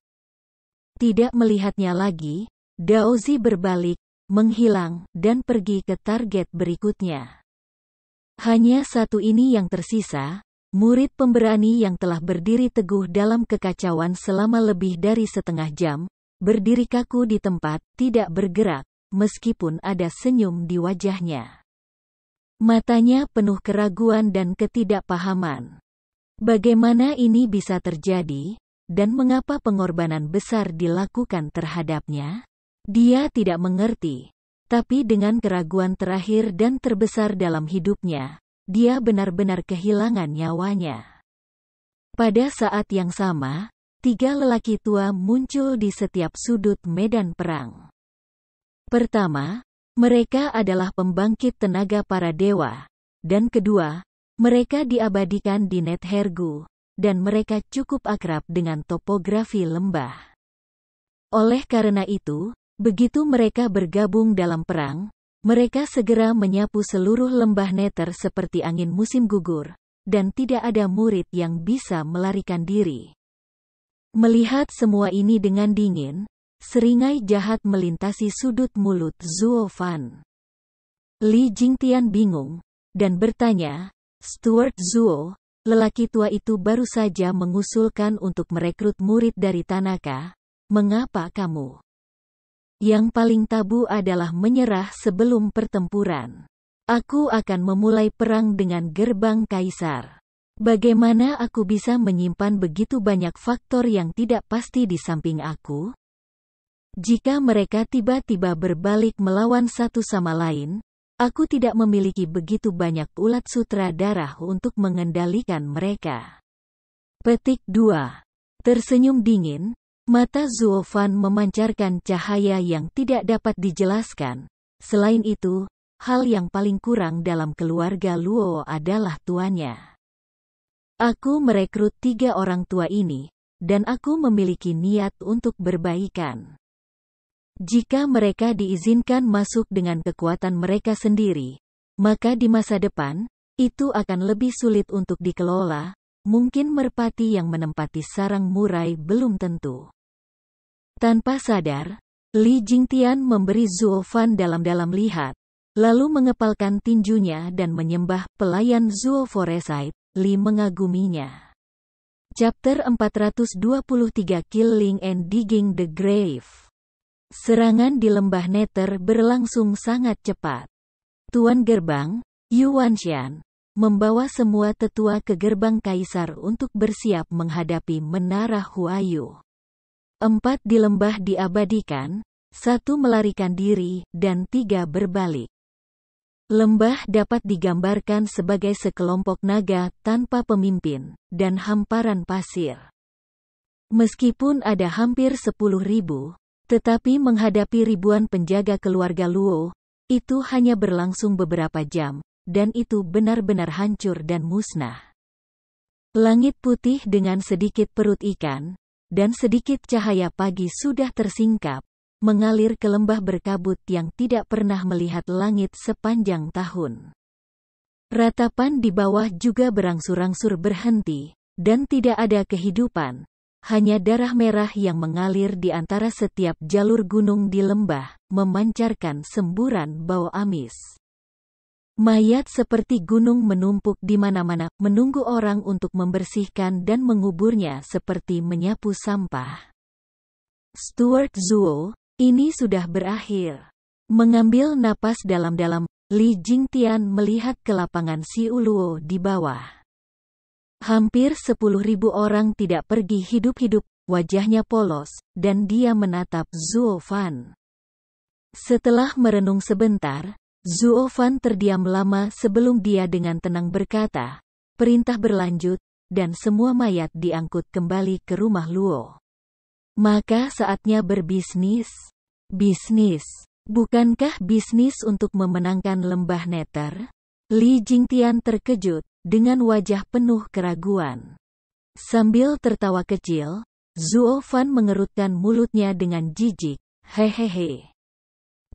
Tidak melihatnya lagi, Daozi berbalik, menghilang, dan pergi ke target berikutnya. Hanya satu ini yang tersisa, murid pemberani yang telah berdiri teguh dalam kekacauan selama lebih dari setengah jam, berdiri kaku di tempat, tidak bergerak, meskipun ada senyum di wajahnya. Matanya penuh keraguan dan ketidakpahaman. Bagaimana ini bisa terjadi, dan mengapa pengorbanan besar dilakukan terhadapnya? Dia tidak mengerti. Tapi dengan keraguan terakhir dan terbesar dalam hidupnya, dia benar-benar kehilangan nyawanya. Pada saat yang sama, 3 lelaki tua muncul di setiap sudut medan perang. Pertama, mereka adalah pembangkit tenaga para dewa, dan kedua, mereka diabadikan di Nethergu, dan mereka cukup akrab dengan topografi lembah. Oleh karena itu, begitu mereka bergabung dalam perang, mereka segera menyapu seluruh lembah Nether seperti angin musim gugur, dan tidak ada murid yang bisa melarikan diri. Melihat semua ini dengan dingin, seringai jahat melintasi sudut mulut Zuo Fan. Li Jingtian bingung, dan bertanya, Stuart Zuo, lelaki tua itu baru saja mengusulkan untuk merekrut murid dari Tanaka, mengapa kamu? Yang paling tabu adalah menyerah sebelum pertempuran. Aku akan memulai perang dengan gerbang kaisar. Bagaimana aku bisa menyimpan begitu banyak faktor yang tidak pasti di samping aku? Jika mereka tiba-tiba berbalik melawan satu sama lain, aku tidak memiliki begitu banyak ulat sutra darah untuk mengendalikan mereka. Petik 2. Tersenyum dingin, mata Zuo Fan memancarkan cahaya yang tidak dapat dijelaskan. Selain itu, hal yang paling kurang dalam keluarga Luo adalah tuannya. Aku merekrut 3 orang tua ini, dan aku memiliki niat untuk berbaikan. Jika mereka diizinkan masuk dengan kekuatan mereka sendiri, maka di masa depan, itu akan lebih sulit untuk dikelola. Mungkin merpati yang menempati sarang murai belum tentu. Tanpa sadar, Li Jingtian memberi Zuo Fan dalam-dalam lihat, lalu mengepalkan tinjunya dan menyembah pelayan Zuo Foresite. Li mengaguminya. Chapter 423 Killing and Digging the Grave. Serangan di lembah Nether berlangsung sangat cepat. Tuan Gerbang, Yuanshan, membawa semua tetua ke gerbang kaisar untuk bersiap menghadapi Menara Huayu. 4 di lembah diabadikan, 1 melarikan diri, dan 3 berbalik. Lembah dapat digambarkan sebagai sekelompok naga tanpa pemimpin, dan hamparan pasir. Meskipun ada hampir 10.000, tetapi menghadapi ribuan penjaga keluarga Luo, itu hanya berlangsung beberapa jam, dan itu benar-benar hancur dan musnah. Langit putih dengan sedikit perut ikan, dan sedikit cahaya pagi sudah tersingkap, mengalir ke lembah berkabut yang tidak pernah melihat langit sepanjang tahun. Ratapan di bawah juga berangsur-angsur berhenti, dan tidak ada kehidupan, hanya darah merah yang mengalir di antara setiap jalur gunung di lembah, memancarkan semburan bau amis. Mayat seperti gunung menumpuk di mana-mana, menunggu orang untuk membersihkan dan menguburnya seperti menyapu sampah. Stuart Zuo, ini sudah berakhir. Mengambil napas dalam-dalam, Li Jingtian melihat ke lapangan Siuluo di bawah. Hampir 10.000 orang tidak pergi hidup-hidup, wajahnya polos, dan dia menatap Zuo Fan. Setelah merenung sebentar, Zuo Fan terdiam lama sebelum dia dengan tenang berkata, perintah berlanjut, dan semua mayat diangkut kembali ke rumah Luo. Maka saatnya berbisnis. Bisnis. Bukankah bisnis untuk memenangkan lembah Nether? Li Jingtian terkejut, dengan wajah penuh keraguan. Sambil tertawa kecil, Zuo Fan mengerutkan mulutnya dengan jijik, hehehe.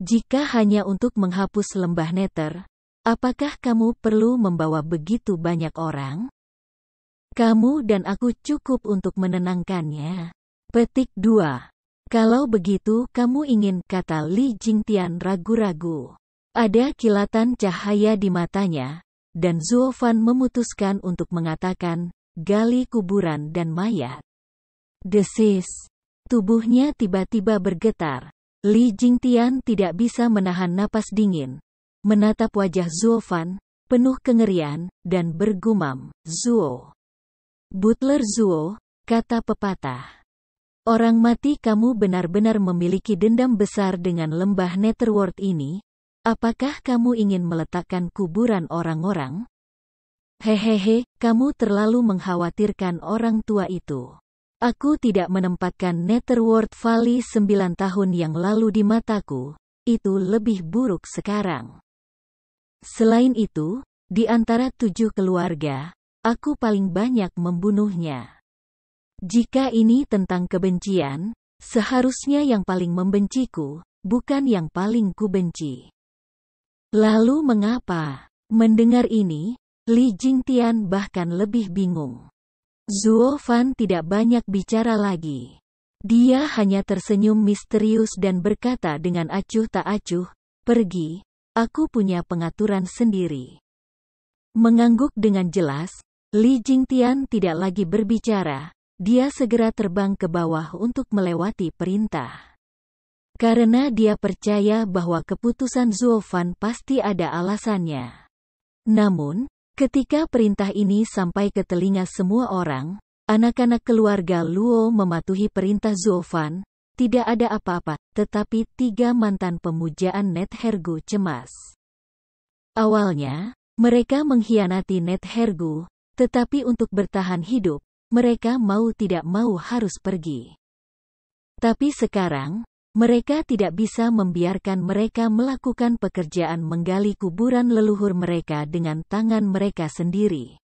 Jika hanya untuk menghapus lembah Nether, apakah kamu perlu membawa begitu banyak orang? Kamu dan aku cukup untuk menenangkannya. Petik 2. Kalau begitu kamu ingin, kata Li Jingtian ragu-ragu. Ada kilatan cahaya di matanya, dan Zuo Fan memutuskan untuk mengatakan, gali kuburan dan mayat. Desis. Tubuhnya tiba-tiba bergetar. Li Jingtian tidak bisa menahan napas dingin. Menatap wajah Zuo Fan, penuh kengerian, dan bergumam, Zuo. Butler Zuo, kata pepatah. Orang mati, kamu benar-benar memiliki dendam besar dengan lembah Netherworld ini? Apakah kamu ingin meletakkan kuburan orang-orang? Hehehe, kamu terlalu mengkhawatirkan orang tua itu. Aku tidak menempatkan Netherworld Valley 9 tahun yang lalu di mataku, itu lebih buruk sekarang. Selain itu, di antara 7 keluarga, aku paling banyak membunuhnya. Jika ini tentang kebencian, seharusnya yang paling membenciku, bukan yang paling kubenci. Lalu mengapa? Mendengar ini, Li Jingtian bahkan lebih bingung. Zuo Fan tidak banyak bicara lagi. Dia hanya tersenyum misterius dan berkata dengan acuh tak acuh, pergi, aku punya pengaturan sendiri. Mengangguk dengan jelas, Li Jingtian tidak lagi berbicara, dia segera terbang ke bawah untuk melewati perintah. Karena dia percaya bahwa keputusan Zuo Fan pasti ada alasannya. Namun, ketika perintah ini sampai ke telinga semua orang, anak-anak keluarga Luo mematuhi perintah Zuo Fan, tidak ada apa-apa, tetapi 3 mantan pemujaan Nethergu cemas. Awalnya, mereka mengkhianati Nethergu, tetapi untuk bertahan hidup, mereka mau tidak mau harus pergi. Tapi sekarang, mereka tidak bisa membiarkan mereka melakukan pekerjaan menggali kuburan leluhur mereka dengan tangan mereka sendiri.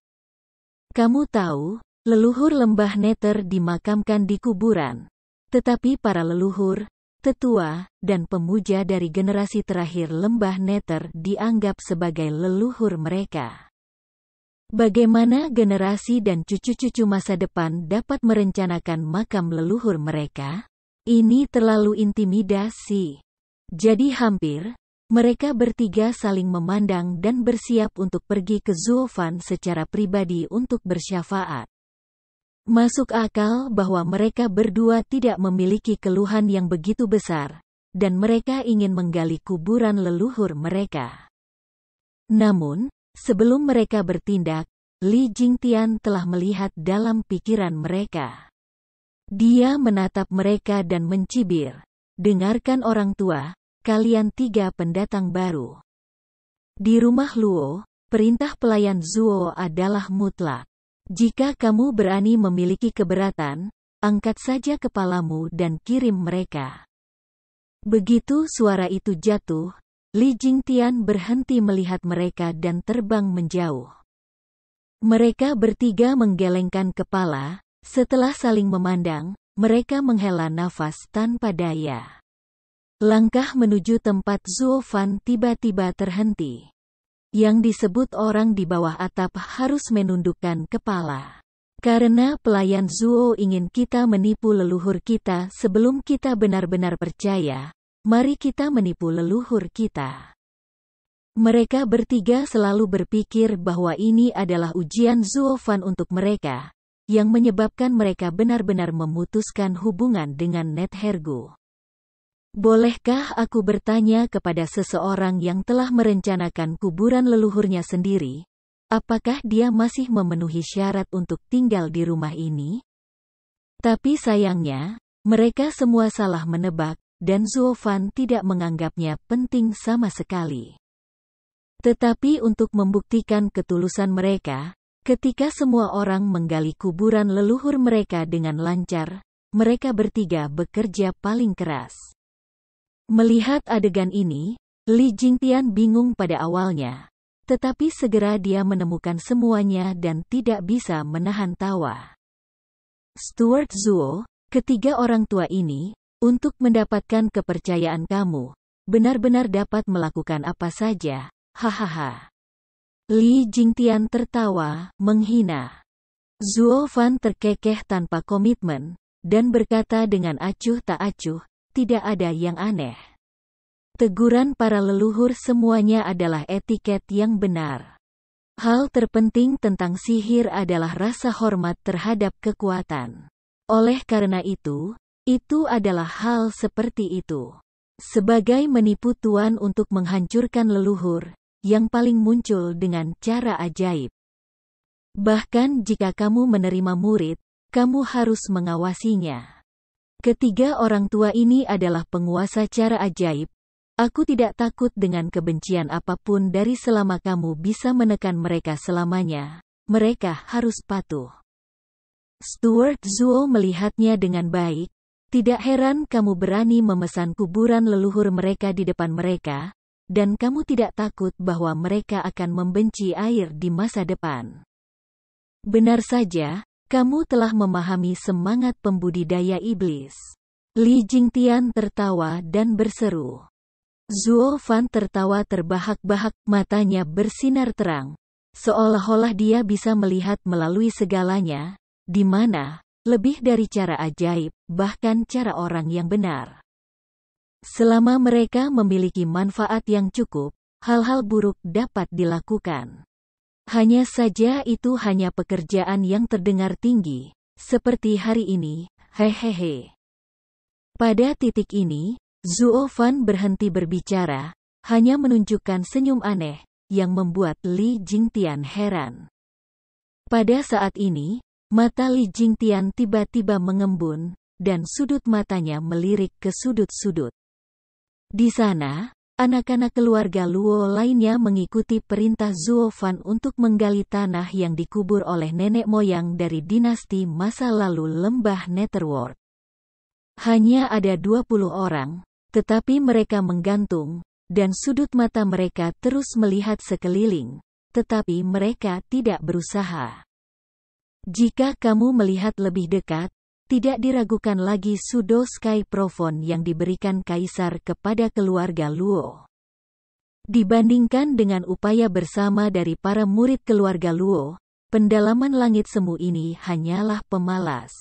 Kamu tahu, leluhur lembah Nether dimakamkan di kuburan. Tetapi para leluhur, tetua, dan pemuja dari generasi terakhir lembah Nether dianggap sebagai leluhur mereka. Bagaimana generasi dan cucu-cucu masa depan dapat merencanakan makam leluhur mereka? Ini terlalu intimidasi. Jadi mereka bertiga saling memandang dan bersiap untuk pergi ke Zulfan secara pribadi untuk bersyafaat. Masuk akal bahwa mereka berdua tidak memiliki keluhan yang begitu besar, dan mereka ingin menggali kuburan leluhur mereka. Namun, sebelum mereka bertindak, Li Jingtian telah melihat dalam pikiran mereka. Dia menatap mereka dan mencibir, "Dengarkan orang tua, kalian tiga pendatang baru. Di rumah Luo, perintah pelayan Zuo adalah mutlak. Jika kamu berani memiliki keberatan, angkat saja kepalamu dan kirim mereka." Begitu suara itu jatuh, Li Jingtian berhenti melihat mereka dan terbang menjauh. Mereka bertiga menggelengkan kepala, setelah saling memandang, mereka menghela nafas tanpa daya. Langkah menuju tempat Zulfan tiba-tiba terhenti. Yang disebut orang di bawah atap harus menundukkan kepala. Karena pelayan Zuo ingin kita menipu leluhur kita sebelum kita benar-benar percaya, mari kita menipu leluhur kita. Mereka bertiga selalu berpikir bahwa ini adalah ujian Zulfan untuk mereka, yang menyebabkan mereka benar-benar memutuskan hubungan dengan Nethergu. Bolehkah aku bertanya kepada seseorang yang telah merencanakan kuburan leluhurnya sendiri, apakah dia masih memenuhi syarat untuk tinggal di rumah ini? Tapi sayangnya, mereka semua salah menebak, dan Zulfan tidak menganggapnya penting sama sekali. Tetapi untuk membuktikan ketulusan mereka, ketika semua orang menggali kuburan leluhur mereka dengan lancar, mereka bertiga bekerja paling keras. Melihat adegan ini, Li Jingtian bingung pada awalnya. Tetapi segera dia menemukan semuanya dan tidak bisa menahan tawa. "Stuart Zuo, ketiga orang tua ini, untuk mendapatkan kepercayaan kamu, benar-benar dapat melakukan apa saja, hahaha." Li Jingtian tertawa, menghina. Zuo Fan terkekeh tanpa komitmen, dan berkata dengan acuh tak acuh, "Tidak ada yang aneh. Teguran para leluhur semuanya adalah etiket yang benar. Hal terpenting tentang sihir adalah rasa hormat terhadap kekuatan. Oleh karena itu adalah hal seperti itu. Sebagai menipu Tuan untuk menghancurkan leluhur, yang paling muncul dengan cara ajaib. Bahkan jika kamu menerima murid, kamu harus mengawasinya. Ketiga orang tua ini adalah penguasa cara ajaib. Aku tidak takut dengan kebencian apapun dari selama kamu bisa menekan mereka selamanya. Mereka harus patuh." Stuart Zuo melihatnya dengan baik. "Tidak heran kamu berani memesan kuburan leluhur mereka di depan mereka, dan kamu tidak takut bahwa mereka akan membenci air di masa depan. Benar saja. Kamu telah memahami semangat pembudidaya iblis." Li Jingtian tertawa dan berseru. Zuo Fan tertawa terbahak-bahak, matanya bersinar terang, seolah-olah dia bisa melihat melalui segalanya, di mana, lebih dari cara ajaib, bahkan cara orang yang benar. Selama mereka memiliki manfaat yang cukup, hal-hal buruk dapat dilakukan. Hanya saja itu hanya pekerjaan yang terdengar tinggi, seperti hari ini, hehehe. Pada titik ini, Zuo Fan berhenti berbicara, hanya menunjukkan senyum aneh, yang membuat Li Jingtian heran. Pada saat ini, mata Li Jingtian tiba-tiba mengembun, dan sudut matanya melirik ke sudut-sudut. Di sana, anak-anak keluarga Luo lainnya mengikuti perintah Zuo Fan untuk menggali tanah yang dikubur oleh nenek moyang dari dinasti masa lalu lembah Netherworld. Hanya ada 20 orang, tetapi mereka menggantung, dan sudut mata mereka terus melihat sekeliling, tetapi mereka tidak berusaha. Jika kamu melihat lebih dekat, tidak diragukan lagi pseudo Sky Profon yang diberikan Kaisar kepada keluarga Luo. Dibandingkan dengan upaya bersama dari para murid keluarga Luo, pendalaman langit semu ini hanyalah pemalas.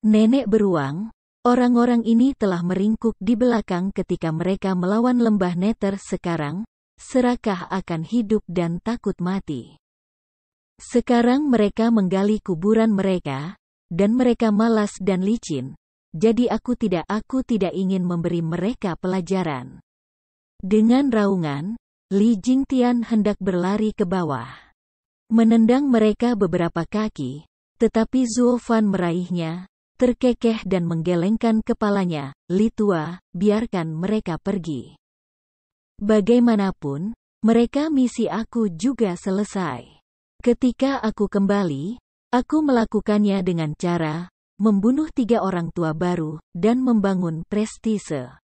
Nenek beruang, orang-orang ini telah meringkuk di belakang ketika mereka melawan lembah Nether sekarang, serakah akan hidup dan takut mati. Sekarang mereka menggali kuburan mereka, dan mereka malas dan licin, jadi aku tidak ingin memberi mereka pelajaran. Dengan raungan, Li Jingtian hendak berlari ke bawah. Menendang mereka beberapa kaki, tetapi Zuo Fan meraihnya, terkekeh dan menggelengkan kepalanya. Li tua, biarkan mereka pergi. Bagaimanapun, mereka misi aku juga selesai. Ketika aku kembali, aku melakukannya dengan cara membunuh 3 orang tua baru dan membangun prestise.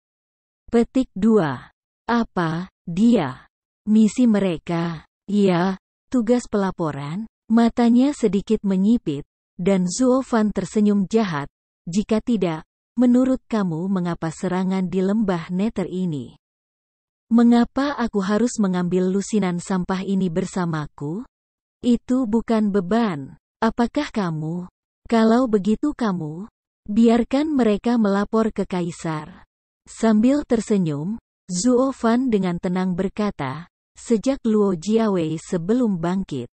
Petik 2. Apa dia? Misi mereka? Ya, tugas pelaporan. Matanya sedikit menyipit, dan Zuo Fan tersenyum jahat. Jika tidak, menurut kamu mengapa serangan di lembah Nether ini? Mengapa aku harus mengambil lusinan sampah ini bersamaku? Itu bukan beban. Apakah kamu? Kalau begitu kamu, biarkan mereka melapor ke Kaisar. Sambil tersenyum, Zuo Fan dengan tenang berkata, sejak Luo Jiawei sebelum bangkit.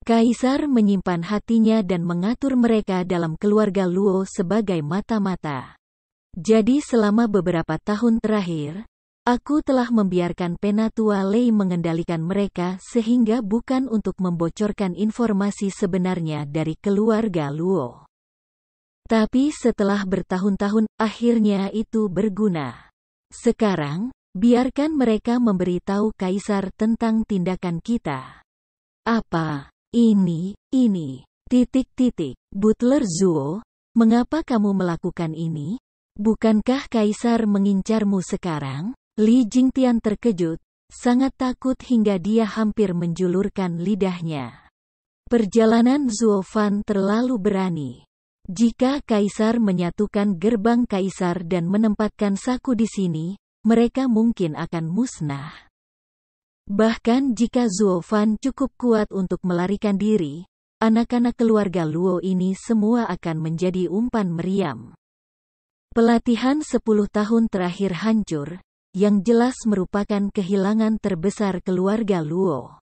Kaisar menyimpan hatinya dan mengatur mereka dalam keluarga Luo sebagai mata-mata. Jadi selama beberapa tahun terakhir, aku telah membiarkan Penatua Lei mengendalikan mereka sehingga bukan untuk membocorkan informasi sebenarnya dari keluarga Luo. Tapi setelah bertahun-tahun, akhirnya itu berguna. Sekarang, biarkan mereka memberitahu Kaisar tentang tindakan kita. Apa? Ini. Butler Zuo, mengapa kamu melakukan ini? Bukankah Kaisar mengincarmu sekarang? Li Jingtian terkejut, sangat takut hingga dia hampir menjulurkan lidahnya. Perjalanan Zuo Fan terlalu berani. Jika Kaisar menyatukan gerbang Kaisar dan menempatkan saku di sini, mereka mungkin akan musnah. Bahkan jika Zuo Fan cukup kuat untuk melarikan diri, anak-anak keluarga Luo ini semua akan menjadi umpan meriam. Pelatihan 10 tahun terakhir hancur, yang jelas merupakan kehilangan terbesar keluarga Luo.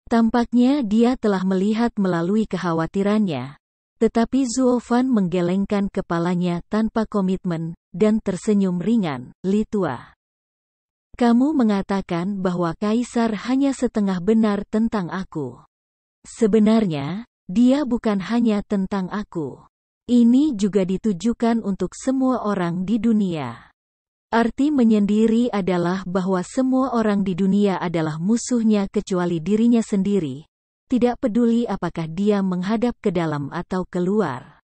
Tampaknya dia telah melihat melalui kekhawatirannya, tetapi Zuo Fan menggelengkan kepalanya tanpa komitmen, dan tersenyum ringan. Li tua. Kamu mengatakan bahwa Kaisar hanya setengah benar tentang aku. Sebenarnya, dia bukan hanya tentang aku. Ini juga ditujukan untuk semua orang di dunia. Arti menyendiri adalah bahwa semua orang di dunia adalah musuhnya kecuali dirinya sendiri, tidak peduli apakah dia menghadap ke dalam atau keluar.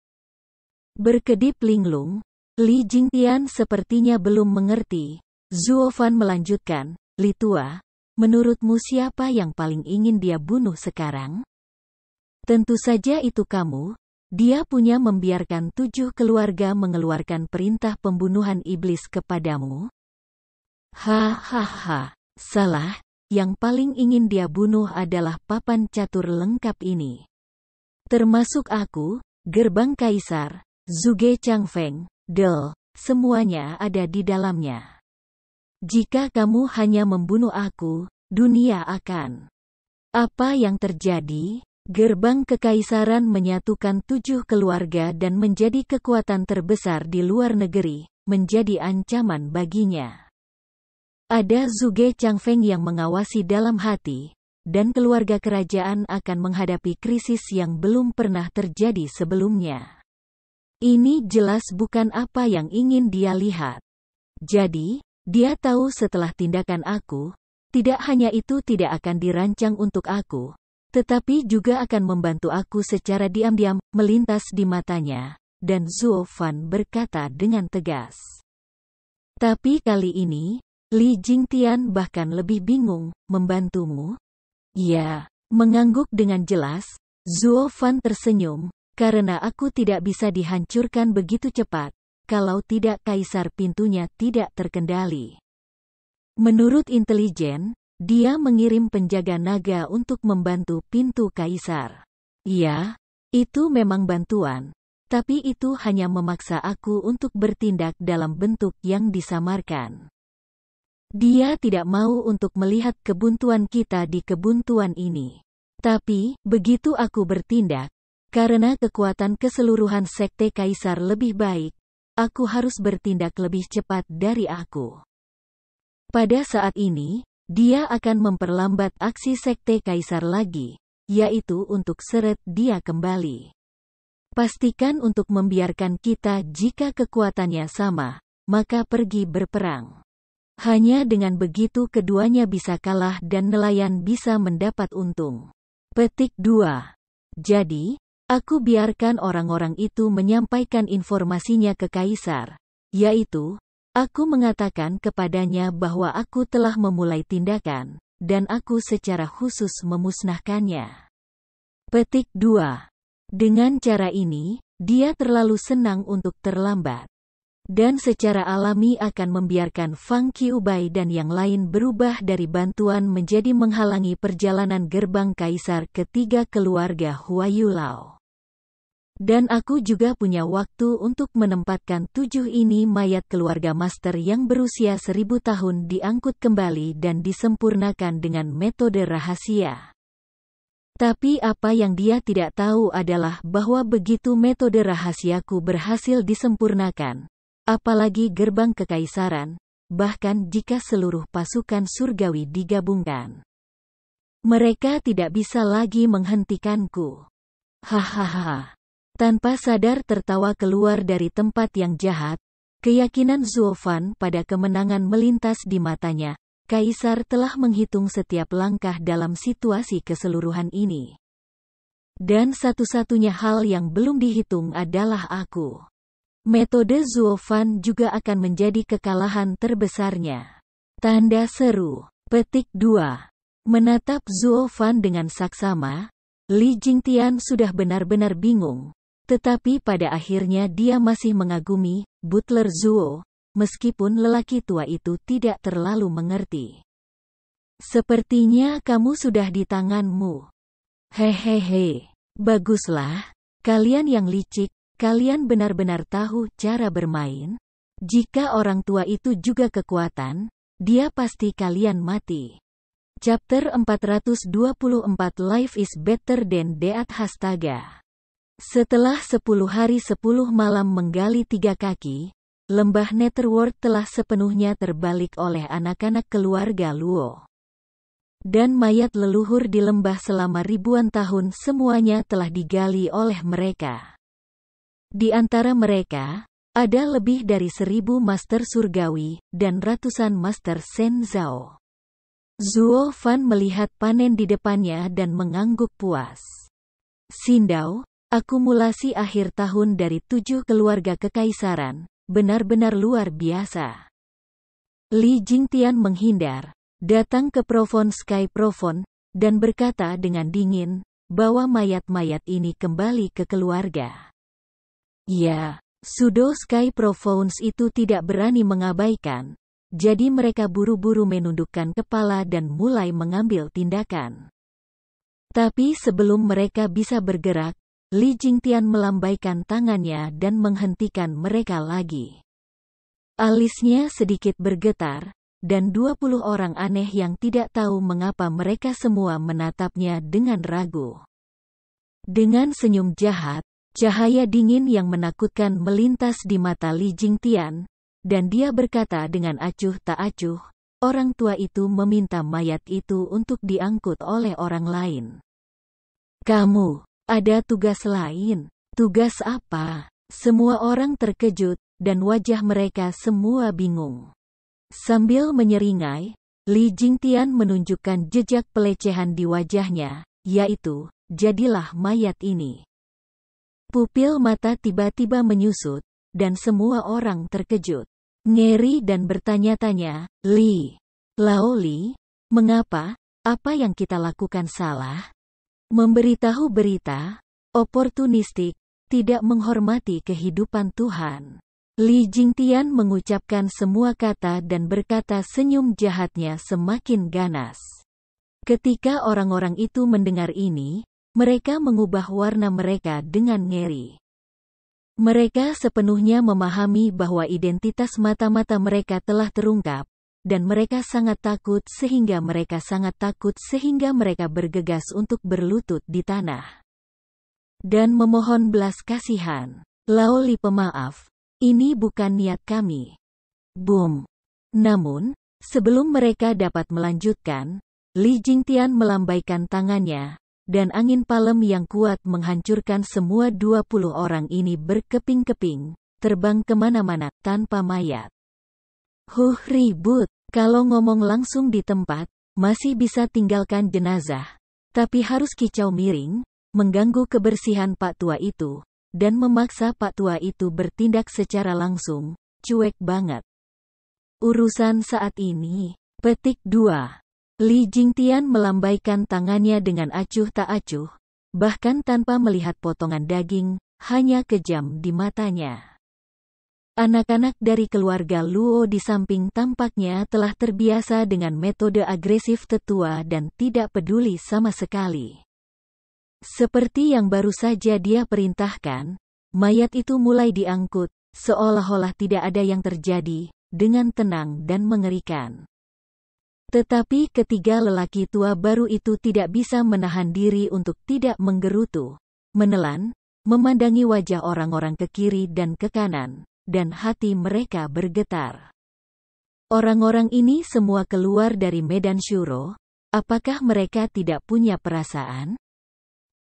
Berkedip linglung, Li Jingtian sepertinya belum mengerti. Zuo Fan melanjutkan, Li tua, menurutmu siapa yang paling ingin dia bunuh sekarang? Tentu saja itu kamu. Dia punya membiarkan 7 keluarga mengeluarkan perintah pembunuhan iblis kepadamu. Hahaha, salah, yang paling ingin dia bunuh adalah papan catur lengkap ini. Termasuk aku, gerbang Kaisar, Zhuge Changfeng, semuanya ada di dalamnya. Jika kamu hanya membunuh aku, dunia akan. Apa yang terjadi? Gerbang kekaisaran menyatukan 7 keluarga dan menjadi kekuatan terbesar di luar negeri, menjadi ancaman baginya. Ada Zhuge Changfeng yang mengawasi dalam hati, dan keluarga kerajaan akan menghadapi krisis yang belum pernah terjadi sebelumnya. Ini jelas bukan apa yang ingin dia lihat. Jadi, dia tahu setelah tindakan aku, tidak hanya itu tidak akan dirancang untuk aku, tetapi juga akan membantu aku secara diam-diam, melintas di matanya, dan Zuo Fan berkata dengan tegas. Tapi kali ini, Li Jingtian bahkan lebih bingung, membantumu? Ya, mengangguk dengan jelas, Zuo Fan tersenyum, karena aku tidak bisa dihancurkan begitu cepat, kalau tidak kaisar pintunya tidak terkendali. Menurut intelijen, dia mengirim penjaga naga untuk membantu pintu kaisar. Ya, itu memang bantuan, tapi itu hanya memaksa aku untuk bertindak dalam bentuk yang disamarkan. Dia tidak mau untuk melihat kebuntuan kita di kebuntuan ini. Tapi, begitu aku bertindak, karena kekuatan keseluruhan sekte kaisar lebih baik, aku harus bertindak lebih cepat dari aku. Pada saat ini, dia akan memperlambat aksi sekte kaisar lagi, yaitu untuk seret dia kembali. Pastikan untuk membiarkan kita jika kekuatannya sama, maka pergi berperang. Hanya dengan begitu keduanya bisa kalah dan nelayan bisa mendapat untung. Petik 2. Jadi, aku biarkan orang-orang itu menyampaikan informasinya ke kaisar, yaitu, aku mengatakan kepadanya bahwa aku telah memulai tindakan, dan aku secara khusus memusnahkannya. Petik 2. Dengan cara ini, dia terlalu senang untuk terlambat. Dan secara alami akan membiarkan Fang Qiubai dan yang lain berubah dari bantuan menjadi menghalangi perjalanan gerbang kaisar ketiga keluarga Huayulao. Dan aku juga punya waktu untuk menempatkan 7 ini mayat keluarga master yang berusia 1000 tahun diangkut kembali dan disempurnakan dengan metode rahasia. Tapi apa yang dia tidak tahu adalah bahwa begitu metode rahasiaku berhasil disempurnakan, apalagi gerbang kekaisaran, bahkan jika seluruh pasukan surgawi digabungkan, mereka tidak bisa lagi menghentikanku. Hahaha. Tanpa sadar tertawa keluar dari tempat yang jahat, keyakinan Zuofan pada kemenangan melintas di matanya. Kaisar telah menghitung setiap langkah dalam situasi keseluruhan ini. Dan satu-satunya hal yang belum dihitung adalah aku. Metode Zuofan juga akan menjadi kekalahan terbesarnya. Tanda seru. Petik 2. Menatap Zuofan dengan saksama, Li Jingtian sudah benar-benar bingung. Tetapi pada akhirnya dia masih mengagumi Butler Zuo, meskipun lelaki tua itu tidak terlalu mengerti. Sepertinya kamu sudah di tanganmu. Hehehe. Baguslah. Kalian yang licik. Kalian benar-benar tahu cara bermain? Jika orang tua itu juga kekuatan, dia pasti kalian mati. Chapter 424 Life is better than death. Hastaga. Setelah 10 hari 10 malam menggali 3 kaki, lembah Netherworld telah sepenuhnya terbalik oleh anak-anak keluarga Luo. Dan mayat leluhur di lembah selama ribuan tahun semuanya telah digali oleh mereka. Di antara mereka, ada lebih dari 1000 master surgawi, dan ratusan master Shenzhou. Zuo Fan melihat panen di depannya dan mengangguk puas. Xindao, akumulasi akhir tahun dari 7 keluarga kekaisaran, benar-benar luar biasa. Li Jingtian menghindar, datang ke Provon Sky Provon, dan berkata dengan dingin, bawa mayat-mayat ini kembali ke keluarga. Ya, Sudo Sky Province itu tidak berani mengabaikan, jadi mereka buru-buru menundukkan kepala dan mulai mengambil tindakan. Tapi sebelum mereka bisa bergerak, Li Jingtian melambaikan tangannya dan menghentikan mereka lagi. Alisnya sedikit bergetar, dan 20 orang aneh yang tidak tahu mengapa mereka semua menatapnya dengan ragu. Dengan senyum jahat, cahaya dingin yang menakutkan melintas di mata Li Jingtian, dan dia berkata dengan acuh tak acuh, orang tua itu meminta mayat itu untuk diangkut oleh orang lain. Kamu, ada tugas lain. Tugas apa? Semua orang terkejut, dan wajah mereka semua bingung. Sambil menyeringai, Li Jingtian menunjukkan jejak pelecehan di wajahnya, yaitu, jadilah mayat ini. Pupil mata tiba-tiba menyusut, dan semua orang terkejut. Ngeri dan bertanya-tanya, Li, Lao Li, mengapa? Apa yang kita lakukan salah? Memberitahu berita, oportunistik, tidak menghormati kehidupan Tuhan. Li Jingtian mengucapkan semua kata dan berkata senyum jahatnya semakin ganas. Ketika orang-orang itu mendengar ini, mereka mengubah warna mereka dengan ngeri. Mereka sepenuhnya memahami bahwa identitas mata-mata mereka telah terungkap, dan mereka sangat takut sehingga mereka bergegas untuk berlutut di tanah dan memohon belas kasihan. Lao Li, pemaaf, ini bukan niat kami. Boom. Namun, sebelum mereka dapat melanjutkan, Li Jingtian melambaikan tangannya, dan angin palem yang kuat menghancurkan semua 20 orang ini berkeping-keping, terbang kemana-mana tanpa mayat. Ribut. Kalau ngomong langsung di tempat, masih bisa tinggalkan jenazah. Tapi harus kicau miring, mengganggu kebersihan Pak Tua itu, dan memaksa Pak Tua itu bertindak secara langsung, cuek banget. Urusan saat ini. Petik 2. Li Jingtian melambaikan tangannya dengan acuh tak acuh, bahkan tanpa melihat potongan daging, hanya kejam di matanya. Anak-anak dari keluarga Luo di samping tampaknya telah terbiasa dengan metode agresif tetua dan tidak peduli sama sekali. Seperti yang baru saja dia perintahkan, mayat itu mulai diangkut, seolah-olah tidak ada yang terjadi, dengan tenang dan mengerikan. Tetapi ketiga lelaki tua baru itu tidak bisa menahan diri untuk tidak menggerutu, menelan, memandangi wajah orang-orang ke kiri dan ke kanan, dan hati mereka bergetar. Orang-orang ini semua keluar dari medan syuro, apakah mereka tidak punya perasaan?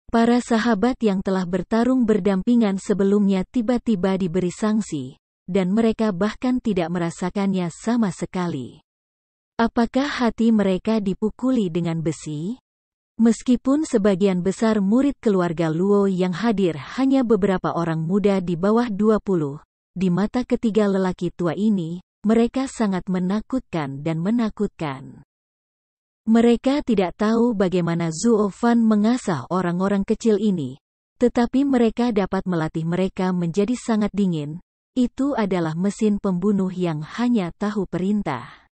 Para sahabat yang telah bertarung berdampingan sebelumnya tiba-tiba diberi sanksi, dan mereka bahkan tidak merasakannya sama sekali. Apakah hati mereka dipukuli dengan besi? Meskipun sebagian besar murid keluarga Luo yang hadir hanya beberapa orang muda di bawah 20, di mata ketiga lelaki tua ini, mereka sangat menakutkan dan menakutkan. Mereka tidak tahu bagaimana Zuo Fan mengasah orang-orang kecil ini, tetapi mereka dapat melatih mereka menjadi sangat dingin. Itu adalah mesin pembunuh yang hanya tahu perintah.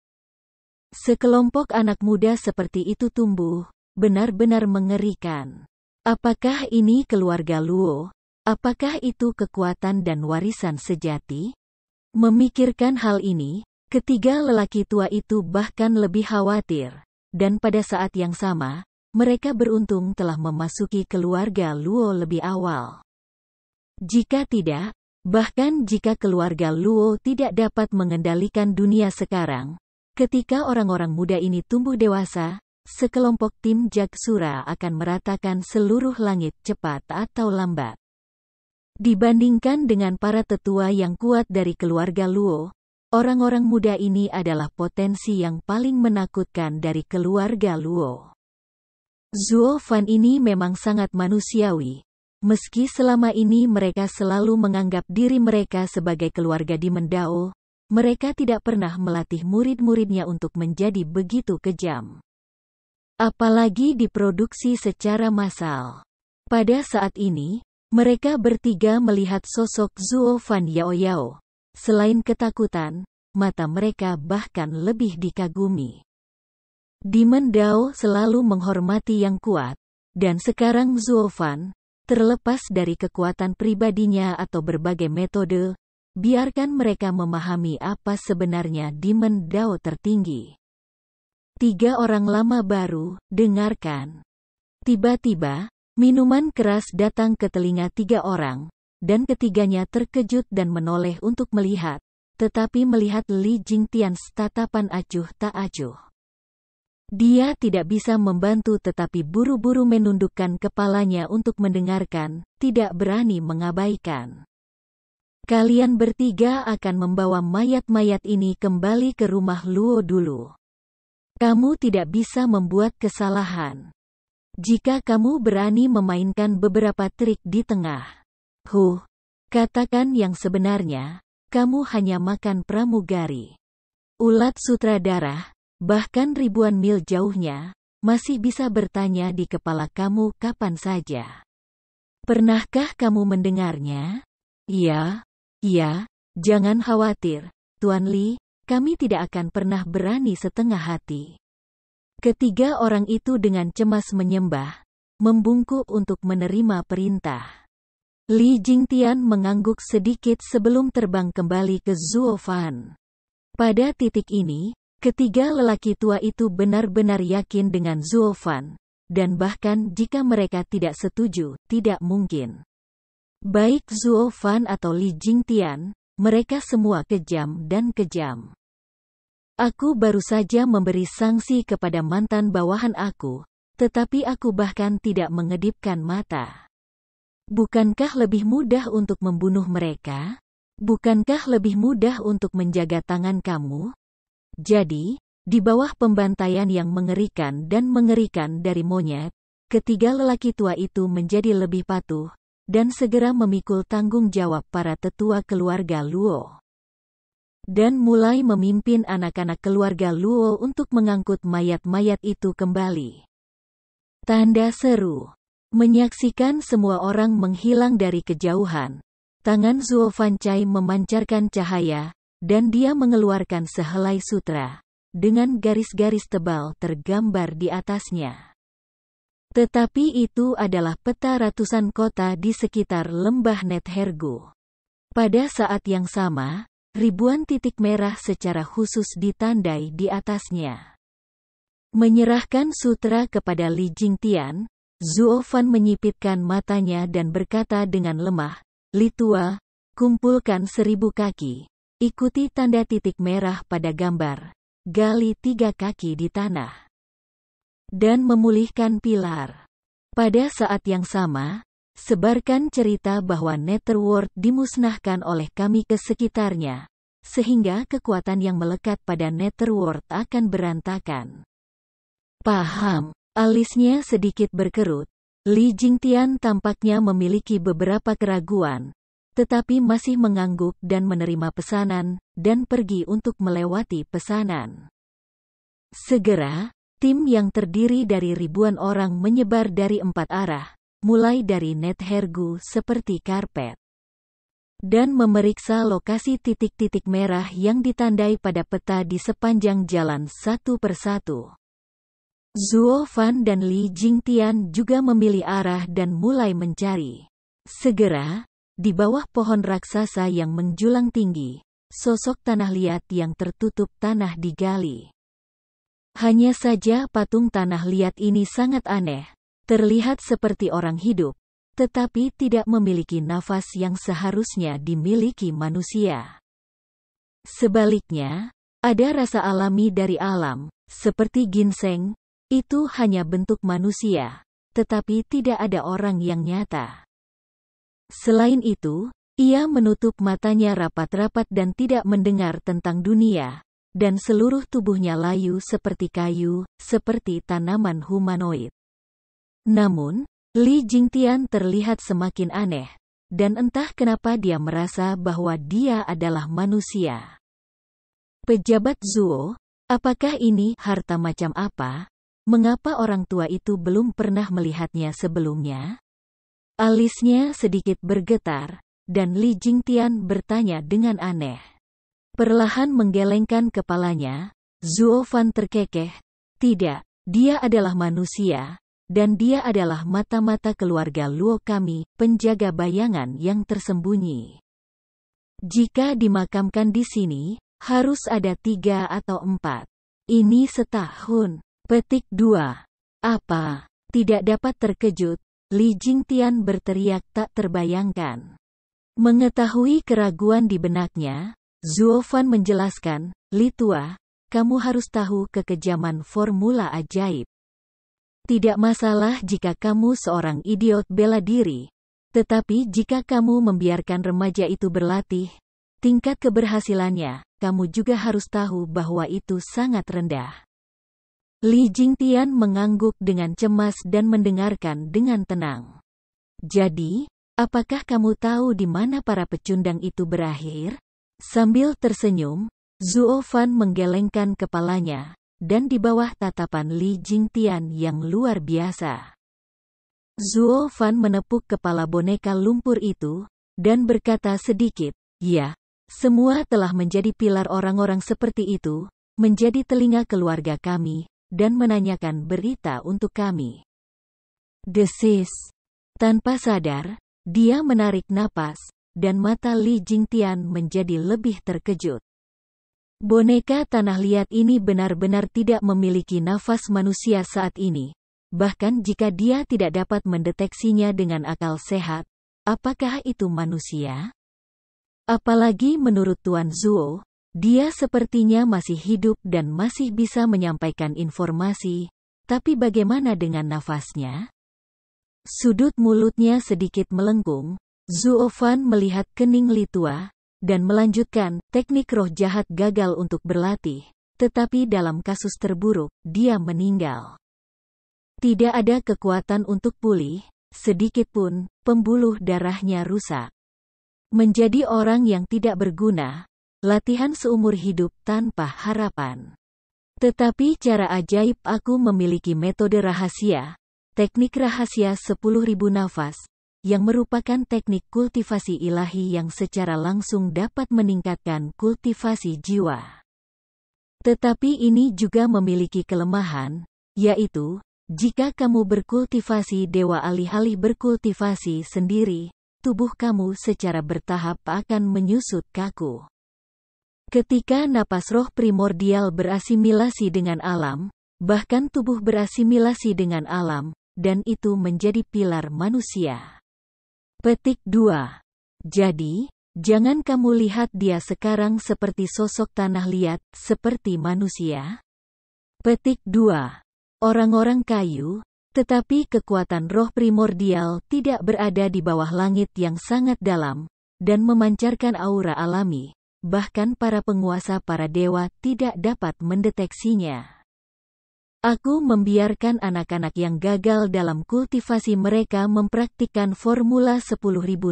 Sekelompok anak muda seperti itu tumbuh, benar-benar mengerikan. Apakah ini keluarga Luo? Apakah itu kekuatan dan warisan sejati? Memikirkan hal ini, ketiga lelaki tua itu bahkan lebih khawatir. Dan pada saat yang sama, mereka beruntung telah memasuki keluarga Luo lebih awal. Jika tidak, bahkan jika keluarga Luo tidak dapat mengendalikan dunia sekarang, ketika orang-orang muda ini tumbuh dewasa, sekelompok tim Jagsura akan meratakan seluruh langit cepat atau lambat. Dibandingkan dengan para tetua yang kuat dari keluarga Luo, orang-orang muda ini adalah potensi yang paling menakutkan dari keluarga Luo. Zuo Fan ini memang sangat manusiawi. Meski selama ini mereka selalu menganggap diri mereka sebagai keluarga Demon Dao, mereka tidak pernah melatih murid-muridnya untuk menjadi begitu kejam. Apalagi diproduksi secara massal. Pada saat ini, mereka bertiga melihat sosok Zuo Fan Yao Yao. Selain ketakutan, mata mereka bahkan lebih dikagumi. Demon Dao selalu menghormati yang kuat, dan sekarang Zuo Fan, terlepas dari kekuatan pribadinya atau berbagai metode, biarkan mereka memahami apa sebenarnya Demon Dao tertinggi. 3 orang lama baru, dengarkan. Tiba-tiba, minuman keras datang ke telinga 3 orang, dan ketiganya terkejut dan menoleh untuk melihat, tetapi melihat Li Jingtian tatapan acuh tak acuh. Dia tidak bisa membantu tetapi buru-buru menundukkan kepalanya untuk mendengarkan, tidak berani mengabaikan. Kalian bertiga akan membawa mayat-mayat ini kembali ke rumah Luo dulu. Kamu tidak bisa membuat kesalahan. Jika kamu berani memainkan beberapa trik di tengah, katakan yang sebenarnya, kamu hanya makan pramugari. Ulat sutradara, bahkan ribuan mil jauhnya, masih bisa bertanya di kepala kamu kapan saja. Pernahkah kamu mendengarnya? Ya, ya, jangan khawatir, Tuan Li, kami tidak akan pernah berani setengah hati. Ketiga orang itu dengan cemas menyembah, membungkuk untuk menerima perintah. Li Jingtian mengangguk sedikit sebelum terbang kembali ke Zuo Fan. Pada titik ini, ketiga lelaki tua itu benar-benar yakin dengan Zuo Fan, dan bahkan jika mereka tidak setuju, tidak mungkin. Baik Zuo Fan atau Li Jingtian, mereka semua kejam dan kejam. Aku baru saja memberi sanksi kepada mantan bawahan aku, tetapi aku bahkan tidak mengedipkan mata. Bukankah lebih mudah untuk membunuh mereka? Bukankah lebih mudah untuk menjaga tangan kamu? Jadi, di bawah pembantaian yang mengerikan dan mengerikan dari monyet, ketiga lelaki tua itu menjadi lebih patuh, dan segera memikul tanggung jawab para tetua keluarga Luo. Dan mulai memimpin anak-anak keluarga Luo untuk mengangkut mayat-mayat itu kembali. Tanda seru. Menyaksikan semua orang menghilang dari kejauhan, tangan Zuo Fancai memancarkan cahaya, dan dia mengeluarkan sehelai sutra, dengan garis-garis tebal tergambar di atasnya. Tetapi itu adalah peta ratusan kota di sekitar lembah Nethergu. Pada saat yang sama, ribuan titik merah secara khusus ditandai di atasnya. Menyerahkan sutra kepada Li Jingtian, Zuo Fan menyipitkan matanya dan berkata dengan lemah, "Li Tua, kumpulkan 1000 kaki. Ikuti tanda titik merah pada gambar. Gali 3 kaki di tanah. Dan memulihkan pilar." Pada saat yang sama, sebarkan cerita bahwa Netherworld dimusnahkan oleh kami ke sekitarnya, sehingga kekuatan yang melekat pada Netherworld akan berantakan. Paham. Alisnya sedikit berkerut. Li Jingtian tampaknya memiliki beberapa keraguan, tetapi masih mengangguk dan menerima pesanan, dan pergi untuk melewati pesanan. Segera, tim yang terdiri dari ribuan orang menyebar dari 4 arah, mulai dari Nethergu seperti karpet, dan memeriksa lokasi titik-titik merah yang ditandai pada peta di sepanjang jalan satu persatu. Zuo Fan dan Li Jingtian juga memilih arah dan mulai mencari. Segera, di bawah pohon raksasa yang menjulang tinggi, sosok tanah liat yang tertutup tanah digali. Hanya saja patung tanah liat ini sangat aneh, terlihat seperti orang hidup, tetapi tidak memiliki nafas yang seharusnya dimiliki manusia. Sebaliknya, ada rasa alami dari alam, seperti ginseng. Itu hanya bentuk manusia, tetapi tidak ada orang yang nyata. Selain itu, ia menutup matanya rapat-rapat dan tidak mendengar tentang dunia, dan seluruh tubuhnya layu seperti kayu, seperti tanaman humanoid. Namun, Li Jingtian terlihat semakin aneh, dan entah kenapa dia merasa bahwa dia adalah manusia. Pejabat Zuo, apakah ini harta macam apa? Mengapa orang tua itu belum pernah melihatnya sebelumnya? Alisnya sedikit bergetar, dan Li Jingtian bertanya dengan aneh. Perlahan menggelengkan kepalanya, Zuo Fan terkekeh, "Tidak, dia adalah manusia, dan dia adalah mata-mata keluarga Luo kami, penjaga bayangan yang tersembunyi. Jika dimakamkan di sini, harus ada 3 atau 4. Ini setahun." Petik 2. Apa? Tidak dapat terkejut, Li Jingtian berteriak tak terbayangkan. Mengetahui keraguan di benaknya, Zuo Fan menjelaskan, "Li Tua, kamu harus tahu kekejaman formula ajaib. Tidak masalah jika kamu seorang idiot bela diri, tetapi jika kamu membiarkan remaja itu berlatih, tingkat keberhasilannya, kamu juga harus tahu bahwa itu sangat rendah." Li Jingtian mengangguk dengan cemas dan mendengarkan dengan tenang. "Jadi, apakah kamu tahu di mana para pecundang itu berakhir?" Sambil tersenyum, Zuo Fan menggelengkan kepalanya, dan di bawah tatapan Li Jingtian yang luar biasa, Zuo Fan menepuk kepala boneka lumpur itu, dan berkata sedikit, ya, semua telah menjadi pilar orang-orang seperti itu, menjadi telinga keluarga kami, dan menanyakan berita untuk kami. Desis. Tanpa sadar, dia menarik napas, dan mata Li Jingtian menjadi lebih terkejut. Boneka tanah liat ini benar-benar tidak memiliki nafas manusia saat ini. Bahkan jika dia tidak dapat mendeteksinya dengan akal sehat, apakah itu manusia? Apalagi menurut Tuan Zuo, dia sepertinya masih hidup dan masih bisa menyampaikan informasi, tapi bagaimana dengan nafasnya? Sudut mulutnya sedikit melengkung, Zuo Fan melihat kening Li tua, dan melanjutkan, teknik roh jahat gagal untuk berlatih, tetapi dalam kasus terburuk, dia meninggal. Tidak ada kekuatan untuk pulih, sedikit pun, pembuluh darahnya rusak. Menjadi orang yang tidak berguna, latihan seumur hidup tanpa harapan. Tetapi cara ajaib aku memiliki metode rahasia, teknik rahasia 10.000 nafas, yang merupakan teknik kultivasi ilahi yang secara langsung dapat meningkatkan kultivasi jiwa. Tetapi ini juga memiliki kelemahan, yaitu, jika kamu berkultivasi dewa alih-alih berkultivasi sendiri, tubuh kamu secara bertahap akan menyusut kaku. Ketika napas roh primordial berasimilasi dengan alam, bahkan tubuh berasimilasi dengan alam, dan itu menjadi pilar manusia. Petik 2. Jadi, jangan kamu lihat dia sekarang seperti sosok tanah liat, seperti manusia. Petik 2. Orang-orang kayu, tetapi kekuatan roh primordial tidak berada di bawah langit yang sangat dalam, dan memancarkan aura alami, bahkan para penguasa para dewa tidak dapat mendeteksinya. Aku membiarkan anak-anak yang gagal dalam kultivasi mereka mempraktikkan formula 10.000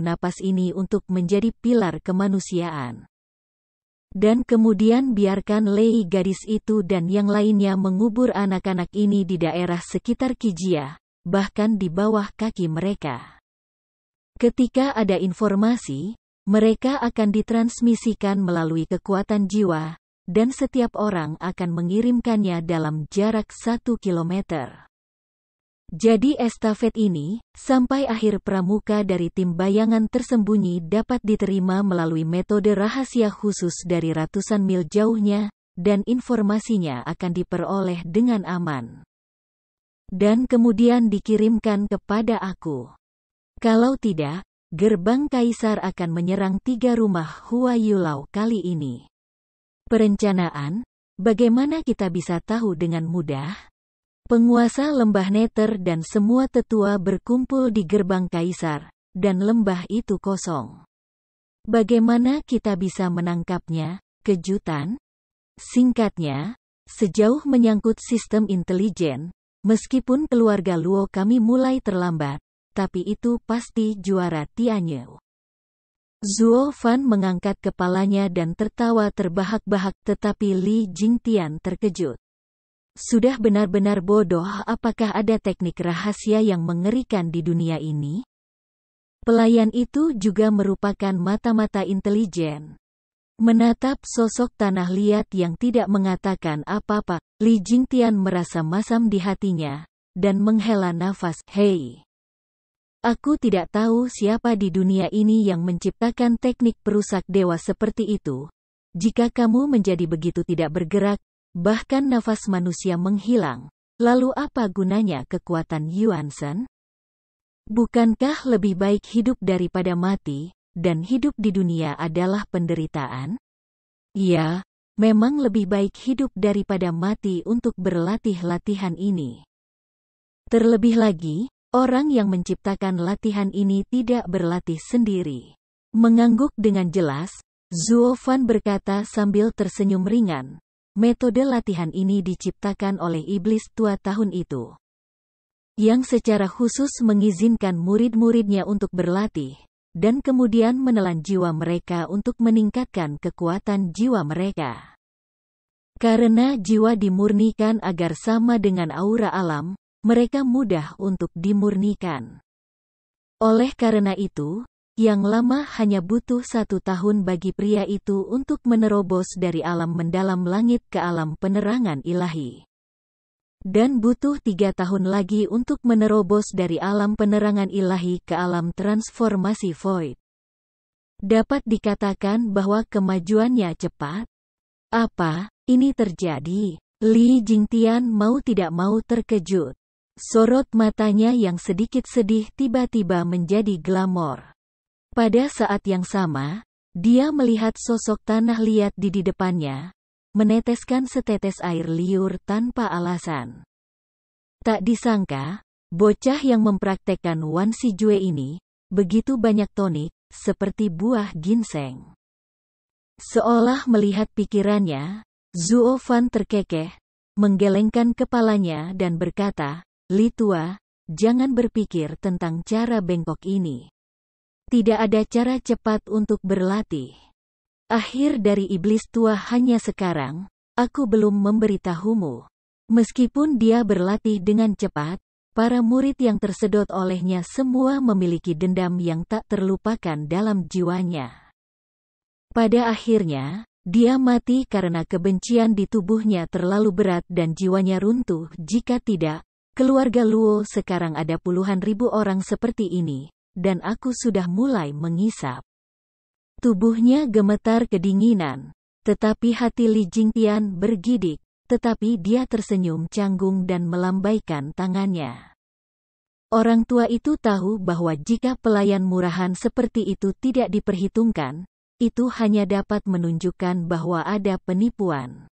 napas ini untuk menjadi pilar kemanusiaan. Dan kemudian biarkan Lei gadis itu dan yang lainnya mengubur anak-anak ini di daerah sekitar Kijia, bahkan di bawah kaki mereka. Ketika ada informasi, mereka akan ditransmisikan melalui kekuatan jiwa, dan setiap orang akan mengirimkannya dalam jarak 1 kilometer. Jadi estafet ini, sampai akhir pramuka dari tim bayangan tersembunyi dapat diterima melalui metode rahasia khusus dari ratusan mil jauhnya, dan informasinya akan diperoleh dengan aman. Dan kemudian dikirimkan kepada aku. Kalau tidak, gerbang kaisar akan menyerang 3 rumah Hua Yulau kali ini. Perencanaan, bagaimana kita bisa tahu dengan mudah? Penguasa lembah Nether dan semua tetua berkumpul di gerbang kaisar, dan lembah itu kosong. Bagaimana kita bisa menangkapnya? Kejutan? Singkatnya, sejauh menyangkut sistem intelijen, meskipun keluarga Luo kami mulai terlambat, tapi itu pasti juara Tianyu. Zuo Fan mengangkat kepalanya dan tertawa terbahak-bahak, tetapi Li Jingtian terkejut. Sudah benar-benar bodoh, apakah ada teknik rahasia yang mengerikan di dunia ini? Pelayan itu juga merupakan mata-mata intelijen. Menatap sosok tanah liat yang tidak mengatakan apa-apa, Li Jingtian merasa masam di hatinya, dan menghela nafas, hei. Aku tidak tahu siapa di dunia ini yang menciptakan teknik perusak dewa seperti itu. Jika kamu menjadi begitu tidak bergerak, bahkan nafas manusia menghilang, lalu apa gunanya kekuatan Yuansen? Bukankah lebih baik hidup daripada mati, dan hidup di dunia adalah penderitaan? Ya, memang lebih baik hidup daripada mati untuk berlatih latihan ini. Terlebih lagi, orang yang menciptakan latihan ini tidak berlatih sendiri. Mengangguk dengan jelas, Zuo Fan berkata sambil tersenyum ringan. Metode latihan ini diciptakan oleh iblis tua tahun itu, yang secara khusus mengizinkan murid-muridnya untuk berlatih, dan kemudian menelan jiwa mereka untuk meningkatkan kekuatan jiwa mereka. Karena jiwa dimurnikan agar sama dengan aura alam, mereka mudah untuk dimurnikan. Oleh karena itu, yang lama hanya butuh 1 tahun bagi pria itu untuk menerobos dari alam mendalam langit ke alam penerangan ilahi. Dan butuh 3 tahun lagi untuk menerobos dari alam penerangan ilahi ke alam transformasi void. Dapat dikatakan bahwa kemajuannya cepat? Apa ini terjadi? Li Jingtian mau tidak mau terkejut. Sorot matanya yang sedikit sedih tiba-tiba menjadi glamor. Pada saat yang sama, dia melihat sosok tanah liat di depannya, meneteskan setetes air liur tanpa alasan. Tak disangka, bocah yang mempraktekkan Wan Si Jue ini, begitu banyak tonik, seperti buah ginseng. Seolah melihat pikirannya, Zuo Fan terkekeh, menggelengkan kepalanya dan berkata, "Li tua, jangan berpikir tentang cara bengkok ini. Tidak ada cara cepat untuk berlatih. Akhir dari iblis tua hanya sekarang, aku belum memberitahumu." Meskipun dia berlatih dengan cepat, para murid yang tersedot olehnya semua memiliki dendam yang tak terlupakan dalam jiwanya. Pada akhirnya, dia mati karena kebencian di tubuhnya terlalu berat dan jiwanya runtuh. Jika tidak, keluarga Luo sekarang ada puluhan ribu orang seperti ini, dan aku sudah mulai mengisap. Tubuhnya gemetar kedinginan, tetapi hati Li Jingtian bergidik, tetapi dia tersenyum canggung dan melambaikan tangannya. Orang tua itu tahu bahwa jika pelayan murahan seperti itu tidak diperhitungkan, itu hanya dapat menunjukkan bahwa ada penipuan.